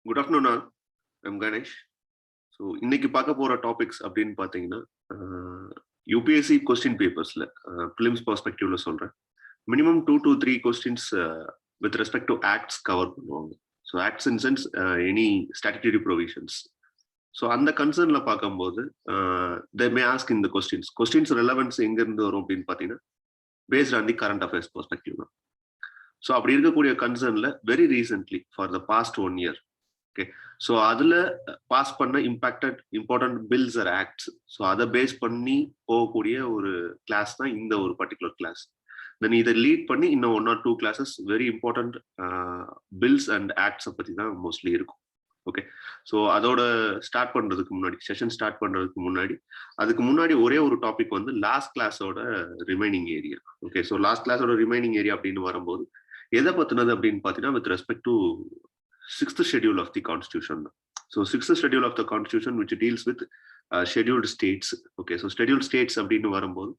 Good afternoon, all. I'm Ganesh. So இன்னைக்கு பார்க்க போகிற டாபிக்ஸ் அப்படின்னு பார்த்தீங்கன்னா யூபிஎஸ்சி கொஸ்டின் பேப்பர்ஸில் ப்ரிலிம்ஸ் பர்ஸ்பெக்டிவ்ல சொல்கிறேன். Minimum 2 to 3 questions with respect to acts cover பண்ணுவாங்க. So acts in sense any statutory provisions. So அந்த கன்சர்னில் பார்க்கும்போது தே மே ஆஸ்க் இந்த கொஸ்டின்ஸ் ரெலவென்ஸ் எங்கேருந்து வரும் அப்படின்னு பார்த்தீங்கன்னா based on the current affairs perspective தான். ஸோ அப்படி இருக்கக்கூடிய கன்சர்னில் very recently for the past 1 year, okay, so அதில் பாஸ் பண்ண important bills are acts, so அதை பேஸ் பண்ணி போகக்கூடிய ஒரு கிளாஸ் தான் இந்த ஒரு பர்டிகுலர் கிளாஸ். தென் இதை லீட் பண்ணி இன்னும் 1 or 2 classes very important bills and ஆக்ட்ஸை பற்றி தான் மோஸ்ட்லி இருக்கும். ஓகே, ஸோ அதோட ஸ்டார்ட் பண்ணுறதுக்கு முன்னாடி, செஷன் ஸ்டார்ட் பண்ணுறதுக்கு முன்னாடி, அதுக்கு முன்னாடி ஒரே ஒரு டாபிக் வந்து லாஸ்ட் கிளாஸோட remaining area. Okay, so last கிளாஸோட ரிமைனிங் ஏரியா அப்படின்னு வரும்போது எதை பற்றினது அப்படின்னு பார்த்தீங்கன்னா with respect to 6th schedule of the constitution. So 6th schedule of the constitution which deals with scheduled states. Okay, so scheduled states அப்படின்னு வரும்போது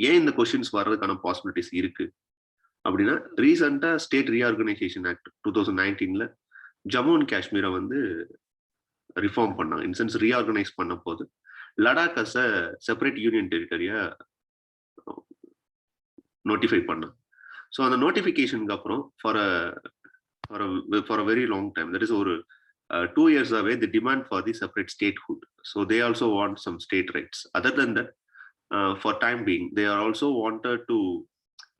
ஏன் இந்த கொஸ்டின்ஸ் வர்றதுக்கான பாசிபிலிட்டிஸ் இருக்கு அப்படின்னா, ரீசெண்டா ஸ்டேட் ரீஆர்கனைசேஷன் ஆக்ட் 2019ல ஜம்மு அண்ட் காஷ்மீரை வந்து ரிஃபார்ம் பண்ணாங்க. இன் சென்ஸ் ரீஆர்கனைஸ் பண்ண போது Ladakh as a separate union டெரிட்டரியா நோட்டிஃபை பண்ணாங்க. ஸோ அந்த நோட்டிஃபிகேஷனுக்கு அப்புறம் for a very long time, there is over 2 years away, the demand for the separate statehood. So they also want some state rights. Other than that, for time being, they are also wanted to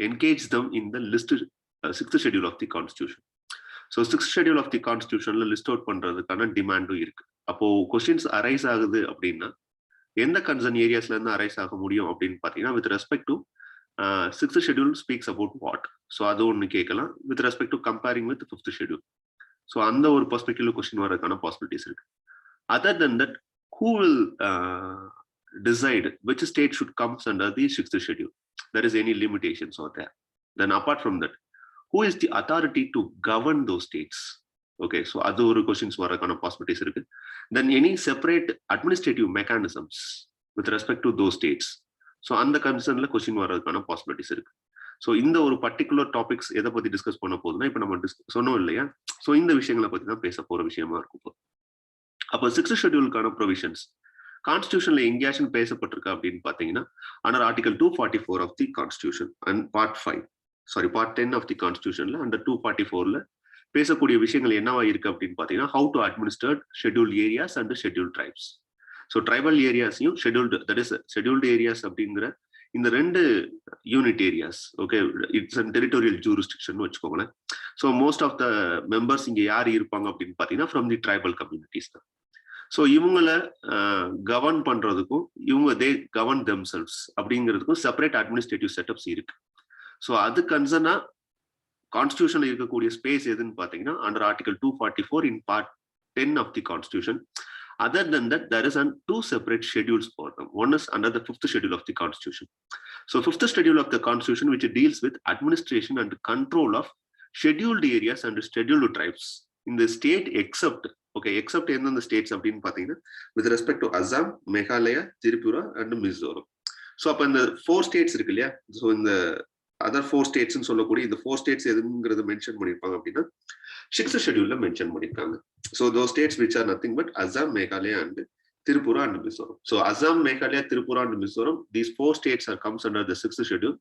engage them in the listed 6th schedule of the constitution. So 6th schedule of the constitution list out பண்றதுக்கான டிமாண்டும் இருக்கு. அப்போ questions arise ஆகுது அப்படின்னா எந்த concern ஏரியாஸ்ல இருந்து arise ஆக முடியும் அப்படின்னு பாத்தீங்கன்னா with respect to 6th schedule speaks about what. So அது ஒன்று கேட்கலாம் with respect to comparing with 5th schedule. So அந்த ஒரு பர்ஸ்பெக்டிவ்ல கொஸ்டின் வரதுக்கான பாசிபிலிட்டிஸ் இருக்கு. Other than that, who will decide which state should comes under the 6th schedule? There is any limitations or there? Then apart from that, who is the authority to govern those states? Okay, so அது ஒரு questions வரதுக்கான possibilities இருக்கு. Then any separate administrative mechanisms with respect to those states? So அந்த கன்சர்ன்ல question வர்றதுக்கான possibilities இருக்கு. So இந்த ஒரு particular topics எதை பத்தி டிஸ்கஸ் பண்ண போதுன்னா, இப்போ நம்ம சொன்னோம் இல்லையா, ஸோ இந்த விஷயங்களை பத்தி தான் பேச போற விஷயமா இருக்கும். அப்போ 6th schedule ப்ரொவிஷன்ஸ் கான்ஸ்டியூஷன்ல எங்கேயாச்சும் பேசப்பட்டிருக்கா அப்படின்னு பாத்தீங்கன்னா under article 244 of the constitution and part 10 of the கான்ஸ்டியூஷன்ல அண்டர் 244ல பேசக்கூடிய விஷயங்கள் என்னவா இருக்கு அப்படின்னு பாத்தீங்கன்னா, how to administer scheduled areas and scheduled tribes. So tribal ஏரியாஸையும் ஷெட்யூல்டு ஏரியாஸ் அப்படிங்கிற இந்த 2 unit areas, okay, it's and territorial jurisdiction வச்சுக்கோங்களேன். So most of the members இங்கே யார் இருப்பாங்க அப்படின்னு பார்த்தீங்கன்னா ஃப்ரம் தி ட்ரைபல் கம்யூனிட்டிஸ் தான். ஸோ இவங்களை கவர்ன் பண்றதுக்கும் they govern themselves அப்படிங்கிறதுக்கும் separate administrative setups இருக்கு. ஸோ அது கன்சர்னா கான்ஸ்டியூஷன்ல இருக்கக்கூடிய ஸ்பேஸ் எதுன்னு பார்த்தீங்கன்னா under article 244 in part 10 of the constitution. Other than that, there is 2 separate schedules for them. One is under the 5th schedule of the constitution. So 5th schedule of the constitution which deals with administration and control of scheduled areas and scheduled tribes in the state except எந்தெந்த states அப்படின்னு பாத்தீங்கன்னா with respect to Assam, Meghalaya, Tripura and Mizoram. So அப்ப இந்த 4 states இருக்கு இல்லையா, so இந்த other 4 ஸ்டேட்ஸ்ன்னு சொல்லக்கூடிய இந்த 4 ஸ்டேட்ஸ் எதுங்கிறது மென்ஷன் பண்ணியிருப்பாங்க அப்படின்னா 6th schedule மென்ஷன் பண்ணியிருக்காங்க. So those states which are nothing but Assam, Meghalaya and Tripura and Mizoram. So Assam, Meghalaya, Tripura and Mizoram, these 4 states comes under the 6th schedule.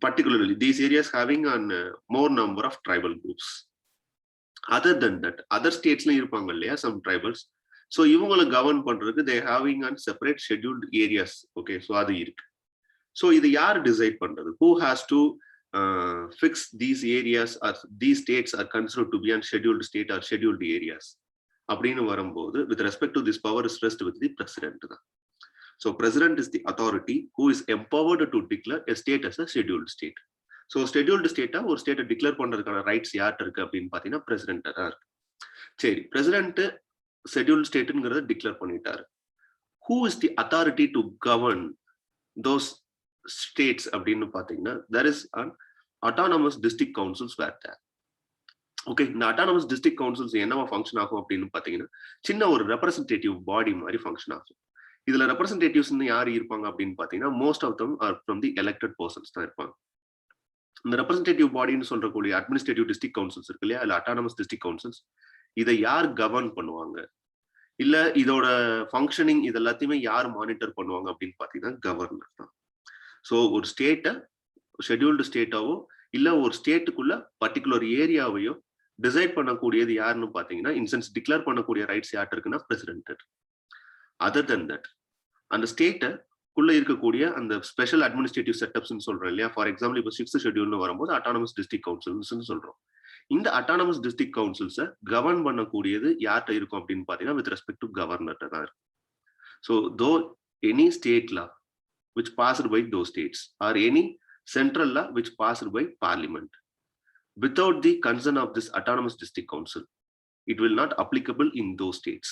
Particularly these areas having more number of tribal groups. Other than that, other states la irupanga illaya some tribals. So ivungala govern பண்றதுக்கு they having on separate scheduled areas. Okay, so அது இருக்கு. So இது யார் decide பண்றது? Who has to fix these areas or these states are considered to be on scheduled state or scheduled areas அப்படின்னு வரும்போது with respect to this power is rests with the president தான். So president is the authority who is empowered to declare a state as a scheduled state. So scheduled state ஒரு ஸ்டேட்டை declare பண்றதுக்கான rights யார்கிட்ட இருக்கு அப்படின்னு பாத்தீங்கன்னா president தான் இருக்கு. சரி, பிரசிடென்ட் scheduled ஸ்டேட்ங்கிறத டிக்ளேர் பண்ணிட்டாரு. Who is the authority to govern those states அப்படின்னு பாத்தீங்கன்னா there is an autonomous district councils were there. Okay, இந்த autonomous district councils என்னவா ஃபங்க்ஷன் ஆகும் அப்படின்னு பாத்தீங்கன்னா சின்ன ஒரு ரெப்ரசன்டேட்டிவ் பாடி மாதிரி ஃபங்க்ஷன் ஆகும். இதுல ரெப்ரசன்டேட்டிவ்ஸ் யார் இருப்பாங்க அப்படின்னு பாத்தீங்கன்னா most of them are from the elected persons தான் இருப்பாங்க. இந்த ரெப்ரசன்டேட்டிவ் பாடின்னு சொல்றக்கூடிய அட்மினிஸ்ட்ரேட்டிவ் டிஸ்ட்ரிக்ட் கவுன்சில்ஸ் இருக்கு இல்லையா, இல்ல அட்டானமஸ் டிஸ்ட்ரிக்ட் கவுன்சில்ஸ், இதை யார் கவர்ன் பண்ணுவாங்க, இல்ல இதோட ஃபங்க்ஷனிங் இது எல்லாத்தையுமே யார் மானிட்டர் பண்ணுவாங்க அப்படின்னு பாத்தீங்கன்னா கவர்னர் தான். ஸோ ஒரு ஸ்டேட்டை ஷெட்யூல்டு ஸ்டேட்டாவோ இல்ல ஒரு ஸ்டேட்டுக்குள்ள பர்டிகுலர் ஏரியாவையோ டிசைட் பண்ணக்கூடியது யாருன்னு பாத்தீங்கன்னா, இன்சென்ஸ் டிக்ளேர் பண்ணக்கூடிய ரைட்ஸ் யார்ட்டு இருக்குன்னா பிரசிடென்ட். அதர் தென் தட் அந்த ஸ்டேட்டை குள்ள இருக்கக்கூடிய அந்த ஸ்பெஷல் அட்மினிஸ்ட்ரேட்டிவ் செட்டப்ஸ் சொல்றோம் இல்லையா, ஃபார் எக்ஸாம்பிள் இப்போ 6th ஷெட்யூல்னு வரும்போது அட்டானமஸ் டிஸ்ட்ரிக்ட் கவுன்சில்ஸ் சொல்றோம். இந்த அட்டானமஸ் டிஸ்ட்ரிக்ட் கவுன்சில்ஸை கவர்ன் பண்ணக்கூடியது யார்கிட்ட இருக்கும் அப்படின்னு பாத்தீங்கன்னா வித் ரெஸ்பெக்ட் டு கவர்னர்ட்ட தான் இருக்கும். ஸோ தோ any state law which passed by those states or any central law which passed by parliament without the consent of this autonomous district council, it will not applicable in those states.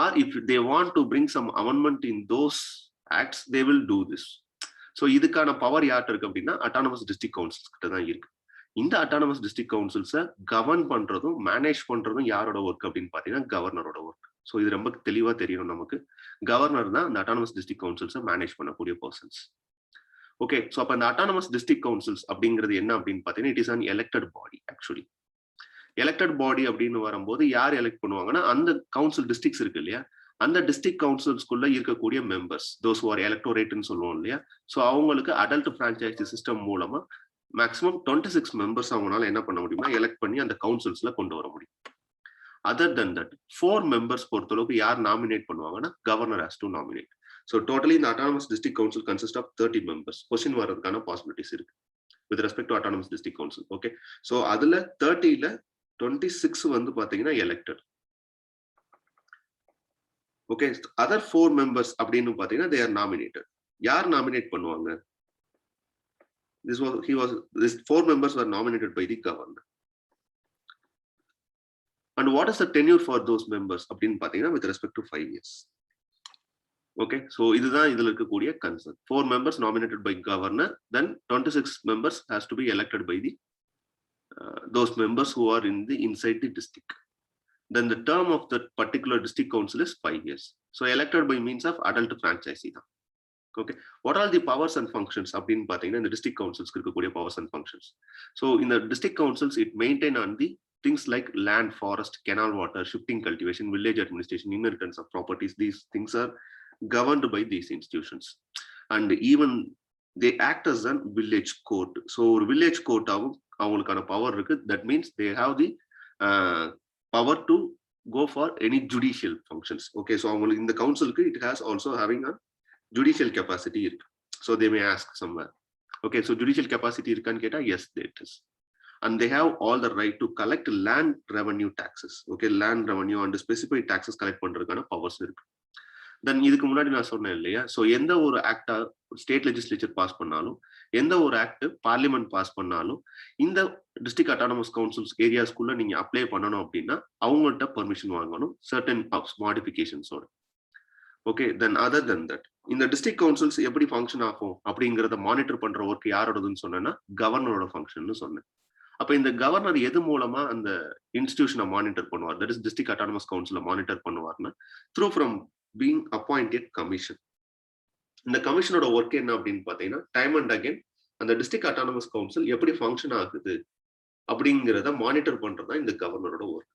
Or if they want to bring some amendment in those acts, they will do this. So இதுக்கான power யார்ட்ட இருக்கு அப்படின்னா autonomous district councils கிட்ட தான் இருக்கு. இந்த autonomous district கவுன்சில்ஸை govern பண்றதும் manage பண்றதும் யாரோட ஒர்க் அப்படின்னு பாத்தீங்கன்னா கவர்னரோட ஒர்க். ஸோ இது ரொம்ப தெளிவா தெரியணும் நமக்கு. கவர்னர் தான் அந்த அட்டானமஸ் டிஸ்ட்ரிக்ட் கவுன்சில்ஸை மேனேஜ் பண்ணக்கூடிய பர்சன்ஸ். ஓகே, ஸோ அப்போ அந்த அட்டானமஸ் டிஸ்ட்ரிக்ட் கவுன்சில்ஸ் அப்படிங்கிறது என்ன அப்படின்னு பார்த்தீங்கன்னா, it is an elected body. Actually elected body அப்படின்னு வரும்போது யார் எலெக்ட் பண்ணுவாங்கன்னா, அந்த கவுன்சில் டிஸ்ட்ரிக்ட்ஸ் இருக்கு இல்லையா, அந்த டிஸ்ட்ரிக்ட் கவுன்சில்ஸ்குள்ள இருக்கக்கூடிய மெம்பர்ஸ், தோஸ் ஹூ ஆர் எலக்டோரேட்னு சொல்லுவோம் இல்லையா, ஸோ அவங்களுக்கு அடல்ட் பிரான்ச்சைசி சிஸ்டம் மூலமா மேக்ஸிமம் 26 மெம்பர்ஸ் அவங்களால என்ன பண்ண முடியுமா எலெக்ட் பண்ணி அந்த கவுன்சில்ஸ்ல கொண்டு வர முடியும். Other than that, 4 members பொறுத்தளவுக்கு யார் நாமினேட் பண்ணுவாங்கன்னா governor has to nominate. So totally இந்த autonomous district council consist of 30 members. Question வர்றதுக்கான பாசிபிலிட்டிஸ் இருக்கு with respect to autonomous district council. Okay, so அதுல 30ல 26 வந்து பாத்தீங்கன்னா எலெக்டட். ஓகே, அதர் 4 மெம்பர்ஸ் அப்படின்னு பாத்தீங்கன்னா தே ஆர் நாமினேட்டட். யார் நாமினேட் பண்ணுவாங்க? These 4 members were nominated by the governor. And what is the tenure for those members அப்படின்னு பாத்தீங்கன்னா with respect to 5 years. Okay, so இதுதான் இதுல இருக்கக்கூடிய concern. 4 members nominated by governor, then 26 members has to be elected by the those members who are in the inside the district. Then the term of that particular district council is 5 years. So elected by means of adult franchisee தான். Okay, what are the powers and functions அப்படின்னு பாத்தீங்கன்னா இந்த district councils இருக்கக்கூடிய powers and functions. So in the district councils it maintain on the things like land, forest, canal water, shifting cultivation, village administration, inheritance of properties. These things are governed by these institutions. And even they act as a village court. So village court avungalukana power irukku. That means they have the power to go for any judicial functions. Okay, so in the council it has also having a judicial capacity irukku. So they may ask somewhere. Okay, so judicial capacity irukkan keta, yes it is. And they have all the right to collect land revenue taxes. Okay, land revenue and specific taxes collect பண்றதுக்கான powers இருக்கு. தென் இதுக்கு முன்னாடி நான் சொன்னேன் இல்லையா, so எந்த ஒரு ஆக்டா state legislature pass பண்ணாலும், எந்த ஒரு ஆக்ட் பார்லிமெண்ட் பாஸ் பண்ணாலும், இந்த டிஸ்ட்ரிக்ட் அட்டானமஸ் கவுன்சில்ஸ் ஏரியாஸ்குள்ள நீங்க அப்ளை பண்ணணும் அப்படின்னா அவங்கள்ட்ட பர்மிஷன் வாங்கணும் சர்டன் மாடிஃபிகேஷன்ஸோட. Okay, then other than that இந்த டிஸ்ட்ரிக்ட் கவுன்சில்ஸ் எப்படி ஃபங்க்ஷன் ஆகும் அப்படிங்கிறத மானிட்டர் பண்ற ஒர்க் யாரோடதுன்னு சொன்னேன்னா கவர்னரோட ஃபங்க்ஷன் சொன்னேன். அப்ப இந்த கவர்னர் எது மூலமா அந்த இன்ஸ்டிடியூஷனை மானிட்டர் பண்ணுவார், தட் இஸ் டிஸ்ட்ரிக்ட் அட்டானமஸ் கவுன்சிலை மானிட்டர் பண்ணுவார்னா through from being appointed commission. இந்த கமிஷனோட ஒர்க் என்ன அப்படின்னு பாத்தீங்கன்னா டைம் அண்ட் அகைன் அந்த டிஸ்ட்ரிக்ட் அட்டானமஸ் கவுன்சில் எப்படி ஃபங்க்ஷன் ஆகுது அப்படிங்கிறத மானிட்டர் பண்றதா இந்த கவர்னரோட ஒர்க்.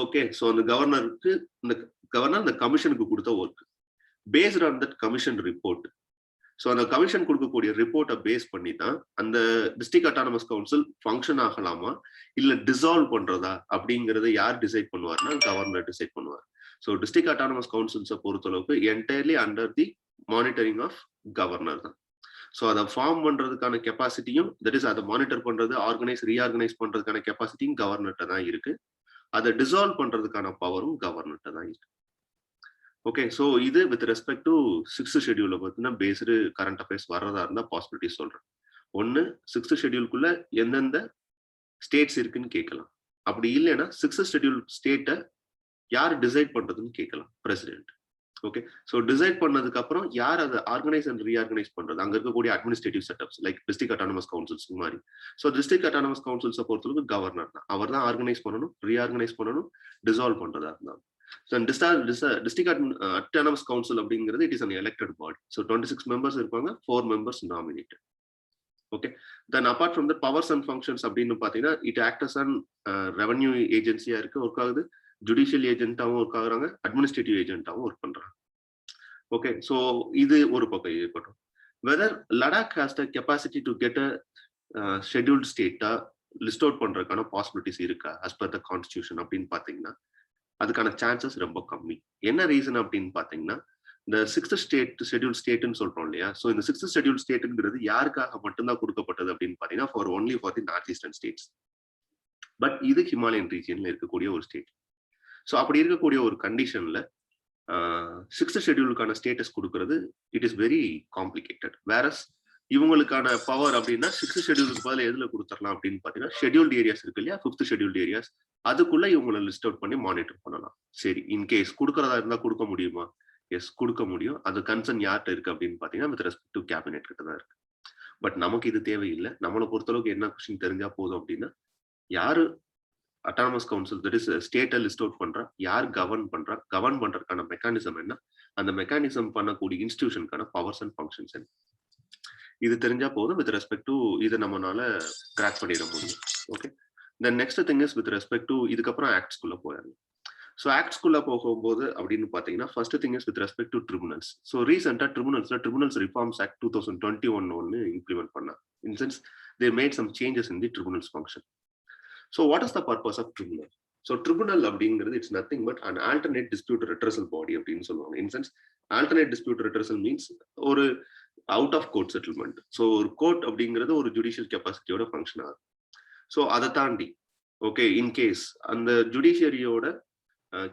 ஓகே, ஸோ அந்த கவர்னருக்கு இந்த கமிஷனுக்கு கொடுத்த work based on that commission report. So அந்த கமிஷன் கொடுக்கக்கூடிய ரிப்போர்ட்டை பேஸ் பண்ணி தான் அந்த டிஸ்ட்ரிக்ட் அட்டானமஸ் கவுன்சில் ஃபங்க்ஷன் ஆகலாமா இல்ல டிசால்வ் பண்றதா அப்படிங்கறத யார் டிசைட் பண்ணுவார்னா கவர்னர் டிசைட் பண்ணுவார். ஸோ டிஸ்ட்ரிக்ட் அட்டானமஸ் கவுன்சில்ஸை பொறுத்தளவுக்கு entirely under the monitoring of governor தான். ஸோ அதை ஃபார்ம் பண்றதுக்கான கெப்பாசிட்டியும், தட் இஸ் அதை மானிட்டர் பண்றது, ரீஆர்கனைஸ் பண்றதுக்கான கெப்பாசிட்டியும் கவர்னர்ட்ட தான் இருக்கு. அதை டிசால்வ் பண்றதுக்கான பவரும் கவர்னர்ட்ட தான் இருக்கு. ஓகே, ஸோ இது வித் ரெஸ்பெக்ட் டு 6th ஷெட்யூல பார்த்தீங்கன்னா பேஸ்டு கரண்ட் அஃபேர்ஸ் வர்றதா இருந்தா பாசிபிலிட்டி சொல்றேன். ஒன்னு 6th ஷெட்யூலுக்குள்ள எந்தெந்த ஸ்டேட்ஸ் இருக்குன்னு கேட்கலாம். அப்படி இல்லைன்னா 6th ஷெட்யூல் ஸ்டேட்டை யார் டிசைட் பண்றதுன்னு கேட்கலாம், பிரசிடென்ட். ஓகே, ஸோ டிசைட் பண்ணதுக்கு அப்புறம் யார் அதை ஆர்கனைஸ் அண்ட் ரீஆர்கனைஸ் பண்றது, அங்க இருக்கக்கூடிய administrative setups like district autonomous councils மாதிரி. ஸோ டிஸ்ட்ரிக்ட் அட்டானமஸ் கவுன்சில்ஸை பொறுத்தளவுக்கு கவர்னர் தான், அவர் தான் ஆர்கனைஸ் பண்ணணும், ரீஆர்கனைஸ் பண்ணணும், டிசால்வ் பண்றதா இருந்தாலும். So district autonomous council அப்படிங்கிறது it is an elected body. So 26 members இருப்பாங்க, 4 members nominated. Okay. Then apart from the powers and functions அப்படின்னு பார்த்தீங்கன்னா, it act as an revenue ஏஜென்சியா இருக்கு, ஒர்க் ஆகுது. ஜுடிஷியல் ஏஜென்ட்டாவும் ஒர்க் ஆகுறாங்க, அட்மினிஸ்ட்ரேட்டிவ் ஏஜென்ட்டாவும் ஒர்க் பண்றாங்க. ஓகே. ஸோ இது ஒரு பக்கம் இருக்கட்டும். Whether Ladakh has the capacity to get a scheduled ஸ்டேட்டா லிஸ்ட் அவுட் பண்றதுக்கான பாசிபிலிட்டிஸ் இருக்கா அஸ் பர் த கான்ஸ்டியூஷன் அப்படின்னு பார்த்தீங்கன்னா, அதுக்கான சான்சஸ் ரொம்ப கம்மி. என்ன ரீசன் அப்படின்னு பார்த்தீங்கன்னா, இந்த 6th ஸ்டேட் ஷெட்யூல் ஸ்டேட்னு சொல்றோம் இல்லையா? ஸோ இந்த 6th ஷெட்யூல் ஸ்டேட்ங்கிறது யாருக்காக மட்டும்தான் கொடுக்கப்பட்டது அப்படின்னு பார்த்தீங்கன்னா, for only for the north eastern states. But இது ஹிமாலயன் ரீஜியன்ல இருக்கக்கூடிய ஒரு ஸ்டேட். ஸோ அப்படி இருக்கக்கூடிய ஒரு கண்டிஷன்ல 6th ஷெட்யூலுக்கான ஸ்டேட்டஸ் கொடுக்கறது it is very complicated. Various இவங்களுக்கான பவர் அப்படின்னா 6th ஷெட்யூலுக்கு பதில் எதுல கொடுத்துடலாம் அப்படின்னு பார்த்தீங்கன்னா, ஷெட்யூல்டு ஏரியாஸ் இருக்கு இல்லையா? 5th ஷெட்யூல்டு ஏரியாஸ் அதுக்குள்ள இவங்களை லிஸ்ட் அவுட் பண்ணி மானிட்டர் பண்ணலாம். சரி, இன்கேஸ் கொடுக்கறதா இருந்தா கொடுக்க முடியுமா? எஸ், கொடுக்க முடியும். அது கன்சர்ன் யார்கிட்ட இருக்கு அப்படின்னு பாத்தீங்கன்னா, வித் ரெஸ்பெக்ட் டு கேபினெட் கிட்ட தான் இருக்கு. பட் நமக்கு இது தேவையில்லை. நம்மளை பொறுத்தளவுக்கு என்ன கொஸ்டின் தெரிஞ்சா போதும் அப்படின்னா, யாரு அட்டானமஸ் கவுன்சில் தட் இஸ் ஸ்டேட்டை லிஸ்ட் அவுட் பண்றா, யார் கவர்ன் பண்றா, கவர்ன் பண்றதுக்கான மெக்கானிசம் என்ன, அந்த மெக்கானிசம் பண்ணக்கூடிய இன்ஸ்டிடியூஷனுக்கான பவர்ஸ் அண்ட் ஃபங்க்ஷன்ஸ் என்ன, இது தெரிஞ்சா போதும். வித் ரெஸ்பெக்ட் டு இதை நம்மளால கிராக் பண்ணிட முடியும். Okay. Then next thing is with respect to இதுக்கப்புறம் ஆக்ட்ஸ்குள்ள போயிடலாம். ஸோ ஆக்ட்ஸ்குள்ள போகும்போது அப்படின்னு பார்த்தீங்கன்னா, first thing is with respect to tribunals. So ரீசெண்டாக ட்ரிபுனல்ஸ் ரிஃபார்ம்ஸ் ஆக்ட் 2021 ஒன்று இம்ப்ளிமெண்ட் பண்ணாங்க. In sense they made some changes in the tribunals function. So what is the purpose of tribunal? So tribunal அப்படிங்கிறது it's nothing but an alternate dispute redressal body அப்படின்னு சொல்லுவாங்க. In sense alternate dispute redressal means ஒரு out of court settlement. So ஒரு court அப்படிங்கிறது ஒரு judicial கெப்பாசிட்டியோட function ஆகும். So அதை தாண்டி ஓகே, இன்கேஸ் அந்த ஜுடிஷியரியோட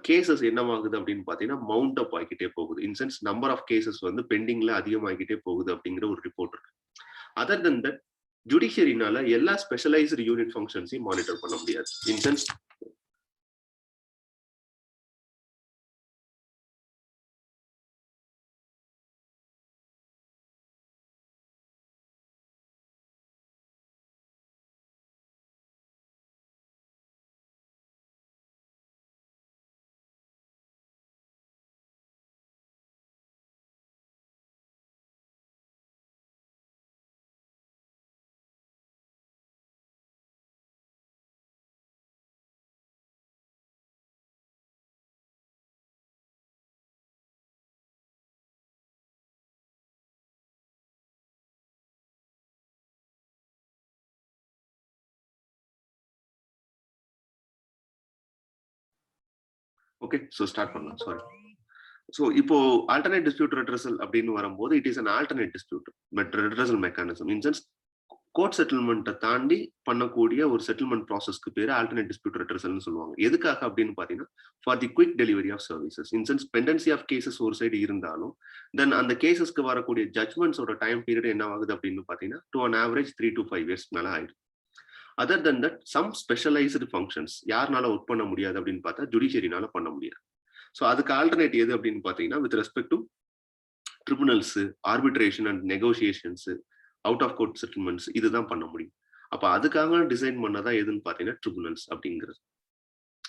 கேசஸ் என்னவாகுது அப்படின்னு பாத்தீங்கன்னா, மவுண்ட் அப் ஆகிக்கிட்டே போகுது. இன்சென்ஸ் நம்பர் ஆஃப் கேசஸ் வந்து பெண்டிங்ல அதிகமாகிக்கிட்டே போகுது அப்படிங்கிற ஒரு ரிப்போர்ட் இருக்கு. அதர் தென் தட் ஜுடிஷியரினால எல்லா ஸ்பெஷலைஸ்டு யூனிட் ஃபங்க்ஷன்ஸையும் மானிட்டர் பண்ண முடியாது. இன்சென்ஸ் ஓகே, ஸோ ஸ்டார்ட் பண்ணலாம். சாரி. ஸோ இப்போ ஆல்டர்னேட் டிஸ்பியூட் ரெட்ரஸல் அப்படின்னு வரும்போது it is an alternate dispute but redressal mechanism. In sense court செட்டில்மெண்ட்டை தாண்டி பண்ணக்கூடிய ஒரு செட்டில்மெண்ட் ப்ராசஸ்க்கு பேர் ஆல்டர்னேட் டிஸ்பியூட் ரெட்ரஸல்னு சொல்லுவாங்க. எதுக்காக அப்படின்னு பார்த்தீங்கன்னா, for the quick delivery of services. In sense pendency of cases ஒரு சைடு இருந்தாலும் தென் அந்த கேசஸ்க்கு வரக்கூடிய ஜட்மெண்ட்ஸோட டைம் பீரியட் என்ன ஆகுது அப்படின்னு பார்த்தீங்கன்னா, to an average 3 to 5 years மேலே ஆயிடுது. Other than that some specialised functions யாருனால ஒர்க் பண்ண முடியாது அப்படின்னு பார்த்தா ஜுடிஷியரினால பண்ண முடியாது. ஸோ அதுக்கு ஆல்டர்னேட் எது அப்படின்னு பார்த்தீங்கன்னா, with respect to tribunals, arbitration and negotiations, out of court settlements இதுதான் பண்ண முடியும். அப்போ அதுக்காக டிசைன் பண்ணதான் எதுன்னு பார்த்தீங்கன்னா ட்ரிபுனல்ஸ் அப்படிங்கிறது.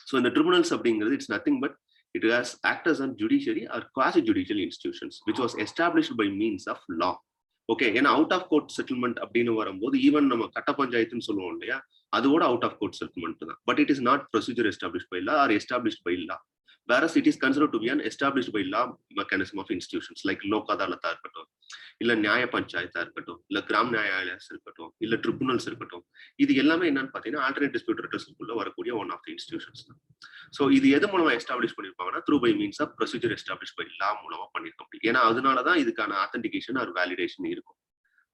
ஸோ இந்த ட்ரிபுனல்ஸ் அப்படிங்கிறது it's nothing but it has actors on judiciary or quasi judicial institutions which was established by means of law. Okay, ஏன்னா அவுட் ஆஃப் கோர்ட் செட்டில்மெண்ட் அப்படின்னு வரும்போது ஈவன் நம்ம கட்ட பஞ்சாயத்துன்னு சொல்லுவோம் இல்லையா, அதோட அவுட் ஆஃப் கோர்ட் செட்டில்மெண்ட் தான். But it is not procedure established by law or established by law. Whereas it is considered to be an established by law mechanism of institutions like Lok அதாலத்தா இருக்கட்டும், இல்ல நியாய பஞ்சாயத்தா இருக்கட்டும், இல்ல கிராம் நியாயாலயாஸ் இருக்கட்டும், இல்ல tribunals இருக்கட்டும், இது எல்லாமே என்னன்னு பாத்தீங்கன்னா ஆல்டர்னேட் டிஸ்பியூட் ரெட்ரஸல்குள்ள வரக்கூடிய ஒன் ஆஃப் தி இன்ஸ்டிடியூஷன்ஸ் தான். ஸோ இது எது மூலமா எஸ்டாப்ளிஷ் பண்ணிருப்பாங்கன்னா, through by means of procedure establish by law மூலமா பண்ணிருக்க முடியும். ஏன்னா அதனாலதான் இதுக்கான ஆத்தென்டிகேஷன் ஆர் வேலிடேஷன் இருக்கும்.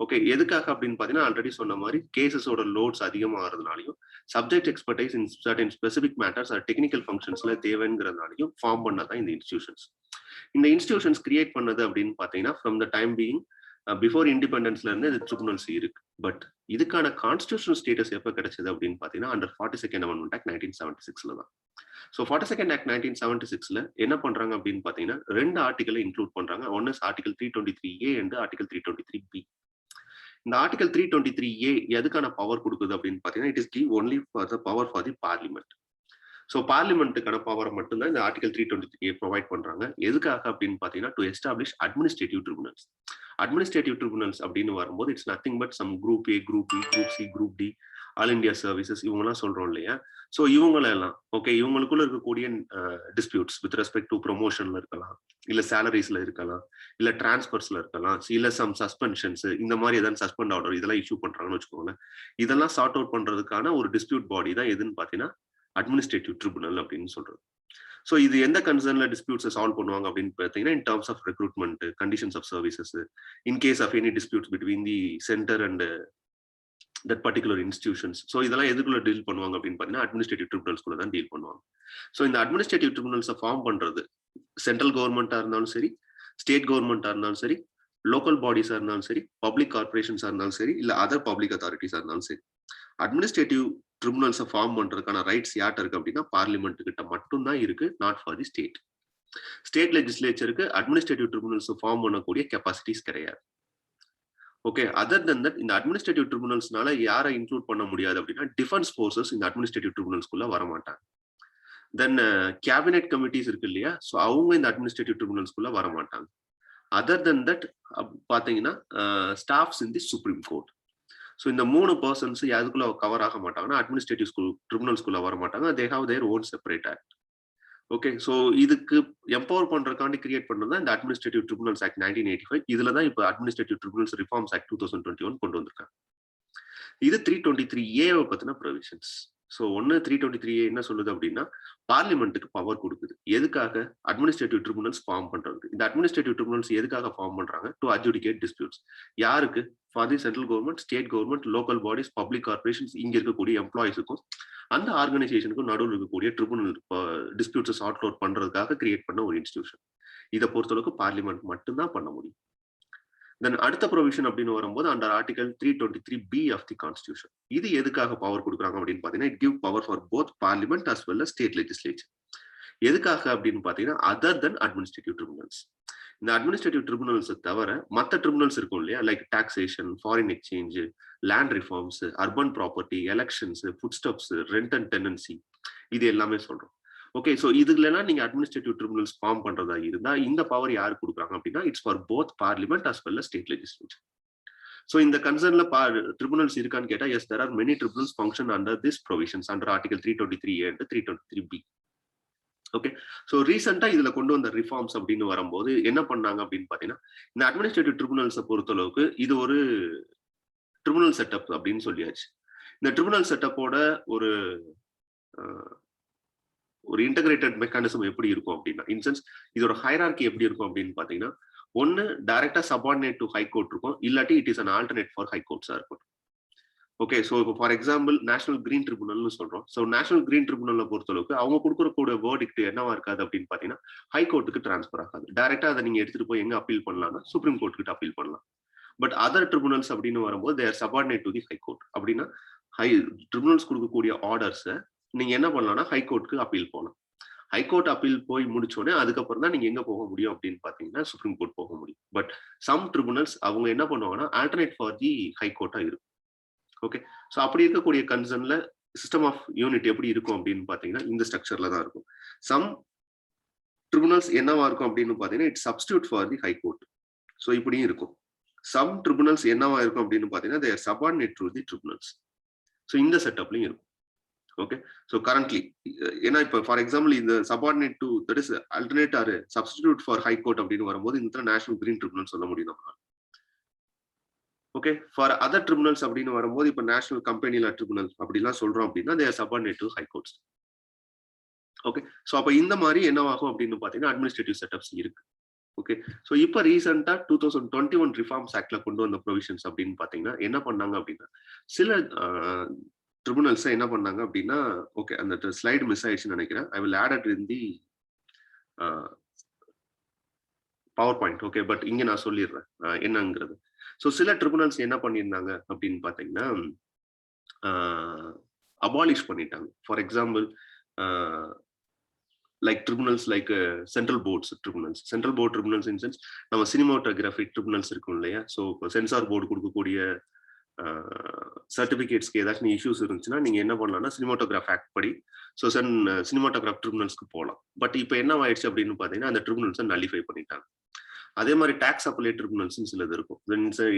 ஓகே, எதுக்காக அப்படின்னு பாத்தீங்கன்னா, ஆல்ரெடி சொன்ன மாதிரி கேசஸோட லோட்ஸ் அதிகமாகிறதுனாலையும் subject expertise in certain specific matters or technical ஃபங்க்ஷன்ஸ்ல தேவைங்கிறதுனாலையும் ஃபார்ம் பண்ணதான் இந்த இன்ஸ்டிடியூஷன்ஸ். இந்த இன்ஸ்டிடியூஷன்ஸ் கிரியேட் பண்ணது அப்படின்னு பாத்தீங்கன்னா, from the time being before இண்டிபெண்டன்ஸ்ல இருந்து இது ட்ரிபுனல்ஸ் இருக்கு. பட் இதுக்கான கான்ஸ்டிடியூஷனல் ஸ்டேட்டஸ் எப்ப கிடைச்சது அப்படின்னு பாத்தீங்கன்னா, அண்டர் 42nd Amendment Act 1976 தான். ஸோ 42nd Act 1976 என்ன பண்றாங்க அப்படின்னு பாத்தீங்கன்னா, 2 ஆர்டிகலை இன்க்ளூட் பண்றாங்க. One is article 323A and article 323B. இந்த ஆர்டிகல் 323A எதுக்கான பவர் கொடுக்குது அப்படின்னு பாத்தீங்கன்னா, it is give only for the power for the parliament. So பார்லிமெண்ட்டுக்கான பவர் மட்டும்தான் இந்த ஆர்டிகல் 323A ப்ரொவைட் பண்றாங்க. எதுக்காக அப்படின்னு பாத்தீங்கன்னா, to establish administrative tribunals. Administrative tribunals அப்படின்னு வரும்போது it's nothing but some group A, group B, group C, group D, all India services இவங்கெல்லாம் சொல்றோம் இல்லையா. ஸோ இவங்களெல்லாம் ஓகே, இவங்களுக்குள்ள இருக்கக்கூடிய டிஸ்பியூட்ஸ் வித் ரெஸ்பெக்ட் டு ப்ரொமோஷன்ல இருக்கலாம், இல்ல சேலரிஸ்ல இருக்கலாம், இல்ல டிரான்ஸ்பர்ஸ்ல இருக்கலாம், இல்ல சம் சஸ்பென்ஷன்ஸ், இந்த மாதிரி ஏதாவது சஸ்பெண்ட் ஆர்டர் இதெல்லாம் இஷ்யூ பண்றாங்கன்னு வச்சுக்கோங்களேன். இதெல்லாம் சார்ட் அவுட் பண்றதுக்கான ஒரு டிஸ்பியூட் பாடி தான் எதுன்னு பாத்தீங்கன்னா அட்மினிஸ்ட்ரேட்டிவ் ட்ரிபுனல் அப்படின்னு சொல்றது. ஸோ இது எந்த கன்சர்ன்ல டிஸ்பியூட்ஸை சால்வ் பண்ணுவாங்க அப்படின்னு பார்த்தீங்கன்னா, in terms of recruitment, conditions of services, in case of any disputes between the centre and that particular institutions. So இதெல்லாம் எதுக்குள்ள டீல் பண்ணுவாங்க அப்படின்னு பார்த்தீங்கன்னா அட்மினிஸ்ட்ரேட்டிவ் ட்ரிபுனல்ஸ்குள்ள தான் டீல் பண்ணுவாங்க. ஸோ இந்த அட்மினிஸ்ட்ரேட்டிவ் ட்ரிபுனல்ஸை ஃபார்ம் பண்றது சென்ட்ரல் கவர்மெண்டா இருந்தாலும் சரி, ஸ்டேட் கவர்மெண்டா இருந்தாலும் சரி, லோக்கல் பாடிஸா இருந்தாலும் சரி, பப்ளிக் கார்பரேஷன்ஸா இருந்தாலும் சரி, இல்ல அதர் பப்ளிக் அத்தாரிட்டிஸா இருந்தாலும் சரி, அட்மினிஸ்ட்ரேட்டிவ் ட்ரிபுனல்ஸை ஃபார்ம் பண்றதுக்கான ரைட்ஸ் யார்ட்ட இருக்கு அப்படின்னா பார்லிமெண்ட் கிட்ட மட்டும்தான் இருக்கு, not for the state. State லெஜிஸ்லேச்சருக்கு அட்மினிஸ்ட்ரேட்டிவ் ட்ரிபுனல்ஸ் ஃபார்ம் பண்ணக்கூடிய கெப்பாசிட்டிஸ் கிடையாது. ஓகே, அதர் தென் தட் இந்த அட்மினிஸ்ட்ரேட்டிவ் ட்ரிபுனல்ஸ்னால யாரை இன்க்ளூட் பண்ண முடியாது அப்படின்னா டிஃபென்ஸ் ஃபோர்ஸஸ் இந்த அட்மினிஸ்ட்ரேட்டிவ் ட்ரிபுனல்ஸ்குள்ள வர மாட்டாங்க. தென் கேபினெட் கமிட்டிஸ் இருக்கு இல்லையா, ஸோ அவங்க இந்த அட்மினிஸ்ட்ரேட்டிவ் ட்ரிபுனல்ஸ்குள்ள வர மாட்டாங்க. அதர் தென் தட் பாத்தீங்கன்னா staffs in the supreme court. So இந்த 3 பர்சன்ஸ் யாருக்குள்ள கவர் ஆக மாட்டாங்கன்னா அட்மினிஸ்ட்ரேட்டிவ் ட்ரிபுனல்ஸ்குள்ள வர மாட்டாங்க. They have their own separate act. Okay, so இதுக்கு எம்பவர் பண்றதுக்காண்டி கிரியேட் பண்ணது தான் இந்த அட்மினிஸ்ட்ரேட்டிவ் ட்ரிபுனல்ஸ் ஆக்ட் 1985. இதுல தான் இப்போ அட்மினிஸ்ட்ரேட்டிவ் ட்ரிபுனல்ஸ் ரிஃபார்ம்ஸ் ஆக்ட் 2021 கொண்டு வந்திருக்காங்க. இது 323A பத்தின ப்ரொவிஷன்ஸ். ஸோ 323A என்ன சொல்லுது அப்படின்னா பார்லிமெண்ட்டுக்கு பவர் கொடுக்குது. எதுக்காக? அட்மினிஸ்ட்ரேட்டிவ் ட்ரிபுனல்ஸ் ஃபார்ம் பண்றது. இந்த அட்மினிஸ்ட்ரேட்டிவ் ட்ரிபுனல்ஸ் எதுக்காக ஃபார்ம் பண்றாங்க? To adjudicate disputes. யாருக்கு? For the central government, state government, local bodies, public corporations, இங்க இருக்கக்கூடிய எம்ப்ளாயிஸுக்கும் அந்த ஆர்கனைசேஷனுக்கும் நடுவில் இருக்கக்கூடிய ட்ரிபுனல் டிஸ்பியூட்ஸை சார்ட் அவுட் பண்றதுக்காக கிரியேட் பண்ண ஒரு இன்ஸ்டிடியூஷன். இதை பொறுத்தளவுக்கு பார்லிமெண்ட் மட்டும்தான் பண்ண முடியும். தென் அடுத்த ப்ரொவிஷன் அப்படின்னு வரும்போது under article 323B of the constitution. இது எதுக்காக பவர் கொடுக்குறாங்க அப்படின்னு பாத்தீங்கன்னா it give power for both parliament as well as state legislature. எதுக்காக அப்படின்னு பாத்தீங்கன்னா அதர் தென் அட்மினிஸ்ட்ரேட்டிவ் ட்ரிபுனல்ஸ். இந்த அட்மினிஸ்ட்ரேட்டிவ் ட்ரிபுனல்ஸ் தவிர மற்ற ட்ரிபுனல்ஸ் இருக்கும் இல்லையா, like taxation, foreign exchange, land reforms, urban property, elections, food steps, rent and tenancy, இது எல்லாமே சொல்றோம். ஓகே, ஸோ இதுலாம் நீங்க அட்மினிஸ்ட்ரேட்டிவ் ட்ரிபுனல்ஸ் ஃபார்ம் பண்றதா இருந்தா இந்த பவர் யாரு கொடுக்குறாங்க அப்படின்னா it's for both parliament as well as state legislature. So இந்த கன்சர்ன்ல ட்ரிபுனல்ஸ் இருக்கான்னு கேட்டா yes, there are many tribunals function under this provisions under article 323A and 323B. Okay, so ரீசெண்டா இதுல கொண்டு வந்த ரிஃபார்ம்ஸ் அப்படின்னு வரும்போது என்ன பண்ணாங்க அப்படின்னு பாத்தீங்கன்னா இந்த அட்மினிஸ்ட்ரேட்டிவ் ட்ரிபுனல்ஸை பொறுத்தளவுக்கு இது ஒரு ட்ரிபுனல் செட்டப் அப்படின்னு சொல்லியாச்சு. இந்த ட்ரிபுனல் செட்டப்போட ஒரு இன்டகிரேட்டட் மெக்கானிசம் எப்படி இருக்கும் அப்படின்னா, இன்சென்ஸ் இதோட ஹைரார்கி எப்படி இருக்கும் அப்படின்னு பாத்தீங்கன்னா ஒன்னு டைரக்டா சபார்டினேட் டு ஹைகோர்ட் இருக்கும், இல்லாட்டி it is an alternate for ஹைகோர்ட்ஸா இருக்கும். ஓகே, ஸோ இப்போ ஃபார் எக்ஸாம்பிள் நேஷனல் கிரீன் ட்ரிபுனல்னு சொல்றோம். ஸோ நேஷனல் கிரீன் ட்ரிபுனலை பொறுத்தளவுக்கு அவங்க கொடுக்கக்கூடிய வேர்டிக்ட் என்னவா இருக்காது அப்படின்னு பாத்தீங்கன்னா ஹைகோர்ட்டுக்கு டிரான்ஸ்பர் ஆகாது. டைரக்டா அதை நீங்க எடுத்துட்டு போய் எங்க அப்பீல் பண்ணலாம்னா சுப்ரீம் கோர்ட் கிட்ட அப்பீல் பண்ணலாம். பட் அதர் ட்ரிபுனல்ஸ் அப்படின்னு வரும்போது தேர் சபார்டினேட் டு தி ஹைகோர்ட். அப்படின்னா ட்ரிபுனல்ஸ் கொடுக்கக்கூடிய ஆர்டர்ஸை நீங்க என்ன பண்ணலாம்னா ஹைகோர்ட்டுக்கு அப்பீல் போகலாம். ஹைகோர்ட் அப்பீல் போய் முடிச்சோடனே அதுக்கப்புறம் தான் நீங்க எங்க போக முடியும் அப்படின்னு பாத்தீங்கன்னா சுப்ரீம் கோர்ட் போக முடியும். பட் சம் ட்ரிபுனல்ஸ் அவங்க என்ன பண்ணுவாங்கன்னா ஆல்டர்னேட் ஃபார் தி ஹைகோர்ட்டா இருக்கும். ஓகே, ஸோ அப்படி இருக்கக்கூடிய கன்சர்ன்ல சிஸ்டம் ஆஃப் யூனிட் எப்படி இருக்கும் அப்படின்னு பாத்தீங்கன்னா இந்த ஸ்ட்ரக்சர்ல தான் இருக்கும். சம் ட்ரிபுனல்ஸ் என்னவா இருக்கும் அப்படின்னு பாத்தீங்கன்னா it substitute for the high court. So இப்படியும் இருக்கும். சம் ட்ரிபுனல்ஸ் என்னவா இருக்கும் அப்படின்னு பாத்தீங்கன்னா they're subordinate to the tribunals. So இந்த செட்டப்லயும் இருக்கும். ஓகே, ஸோ கரண்ட்லி ஏன்னா இப்போ ஃபார் எக்ஸாம்பிள் இந்த subordinate to that is alternate or substitute for high court அப்படின்னு வரும்போது இந்த நேஷனல் கிரீன் ட்ரிபுனல் சொல்ல முடியும் நம்ம. ஓகே, ஃபார் அதர் ட்ரிபுனல்ஸ் அப்படின்னு வரும்போது இப்போ நேஷனல் கம்பெனில ட்ரிபுனல் அப்படிலாம் சொல்றோம் அப்படின்னா they are subordinate to high courts. Okay, so அப்போ இந்த மாதிரி என்னவாகும் அப்படின்னு பாத்தீங்கன்னா அட்மினிஸ்ட்ரேட்டிவ் செட்டப்ஸ் இருக்கு. ஓகே, ஸோ இப்போ ரீசெண்டா 2021 ரிஃபார்ம்ஸ் ஆக்ட்ல கொண்டு வந்த ப்ரொவிஷன்ஸ் அப்படின்னு பாத்தீங்கன்னா என்ன பண்ணாங்க அப்படின்னா சில ட்ரிபுனல்ஸ் என்ன பண்ணாங்க அப்படின்னா ஓகே அந்த ஸ்லைடு மிஸ் ஆயிடுச்சுன்னு நினைக்கிறேன். I will add it in the PowerPoint. Okay, but இங்க நான் சொல்லிடுறேன் என்னங்கிறது. ஸோ சில ட்ரிபுனல்ஸ் என்ன பண்ணியிருந்தாங்க அப்படின்னு பாத்தீங்கன்னா அபாலிஷ் பண்ணிட்டாங்க. For example like tribunals like central boards tribunals. Central board tribunals in sense நம்ம சினிமாட்டோகிராஃபிக் ட்ரிபுனல்ஸ் இருக்கும் இல்லையா, ஸோ சென்சார் போர்டு கொடுக்கக்கூடிய சர்டிபிகேட்ஸ்க்கு ஏதாச்சும் இஷ்யூஸ் இருந்துச்சுன்னா நீங்க என்ன பண்ணலாம்னா சினிமாட்டோகிராஃப் ஆக்ட் படி ஸோ சினிமாட்டோகிராஃப் ட்ரிபுனல்ஸ்க்கு போகலாம். பட் இப்போ என்ன ஆயிடுச்சு அப்படின்னு பாத்தீங்கன்னா அந்த ட்ரிபுனல்ஸை நல்லிஃபை பண்ணிட்டாங்க. அதே மாதிரி டாக்ஸ் அப்பலேட் ட்ரிபுனல்ஸ் சிலது இருக்கும்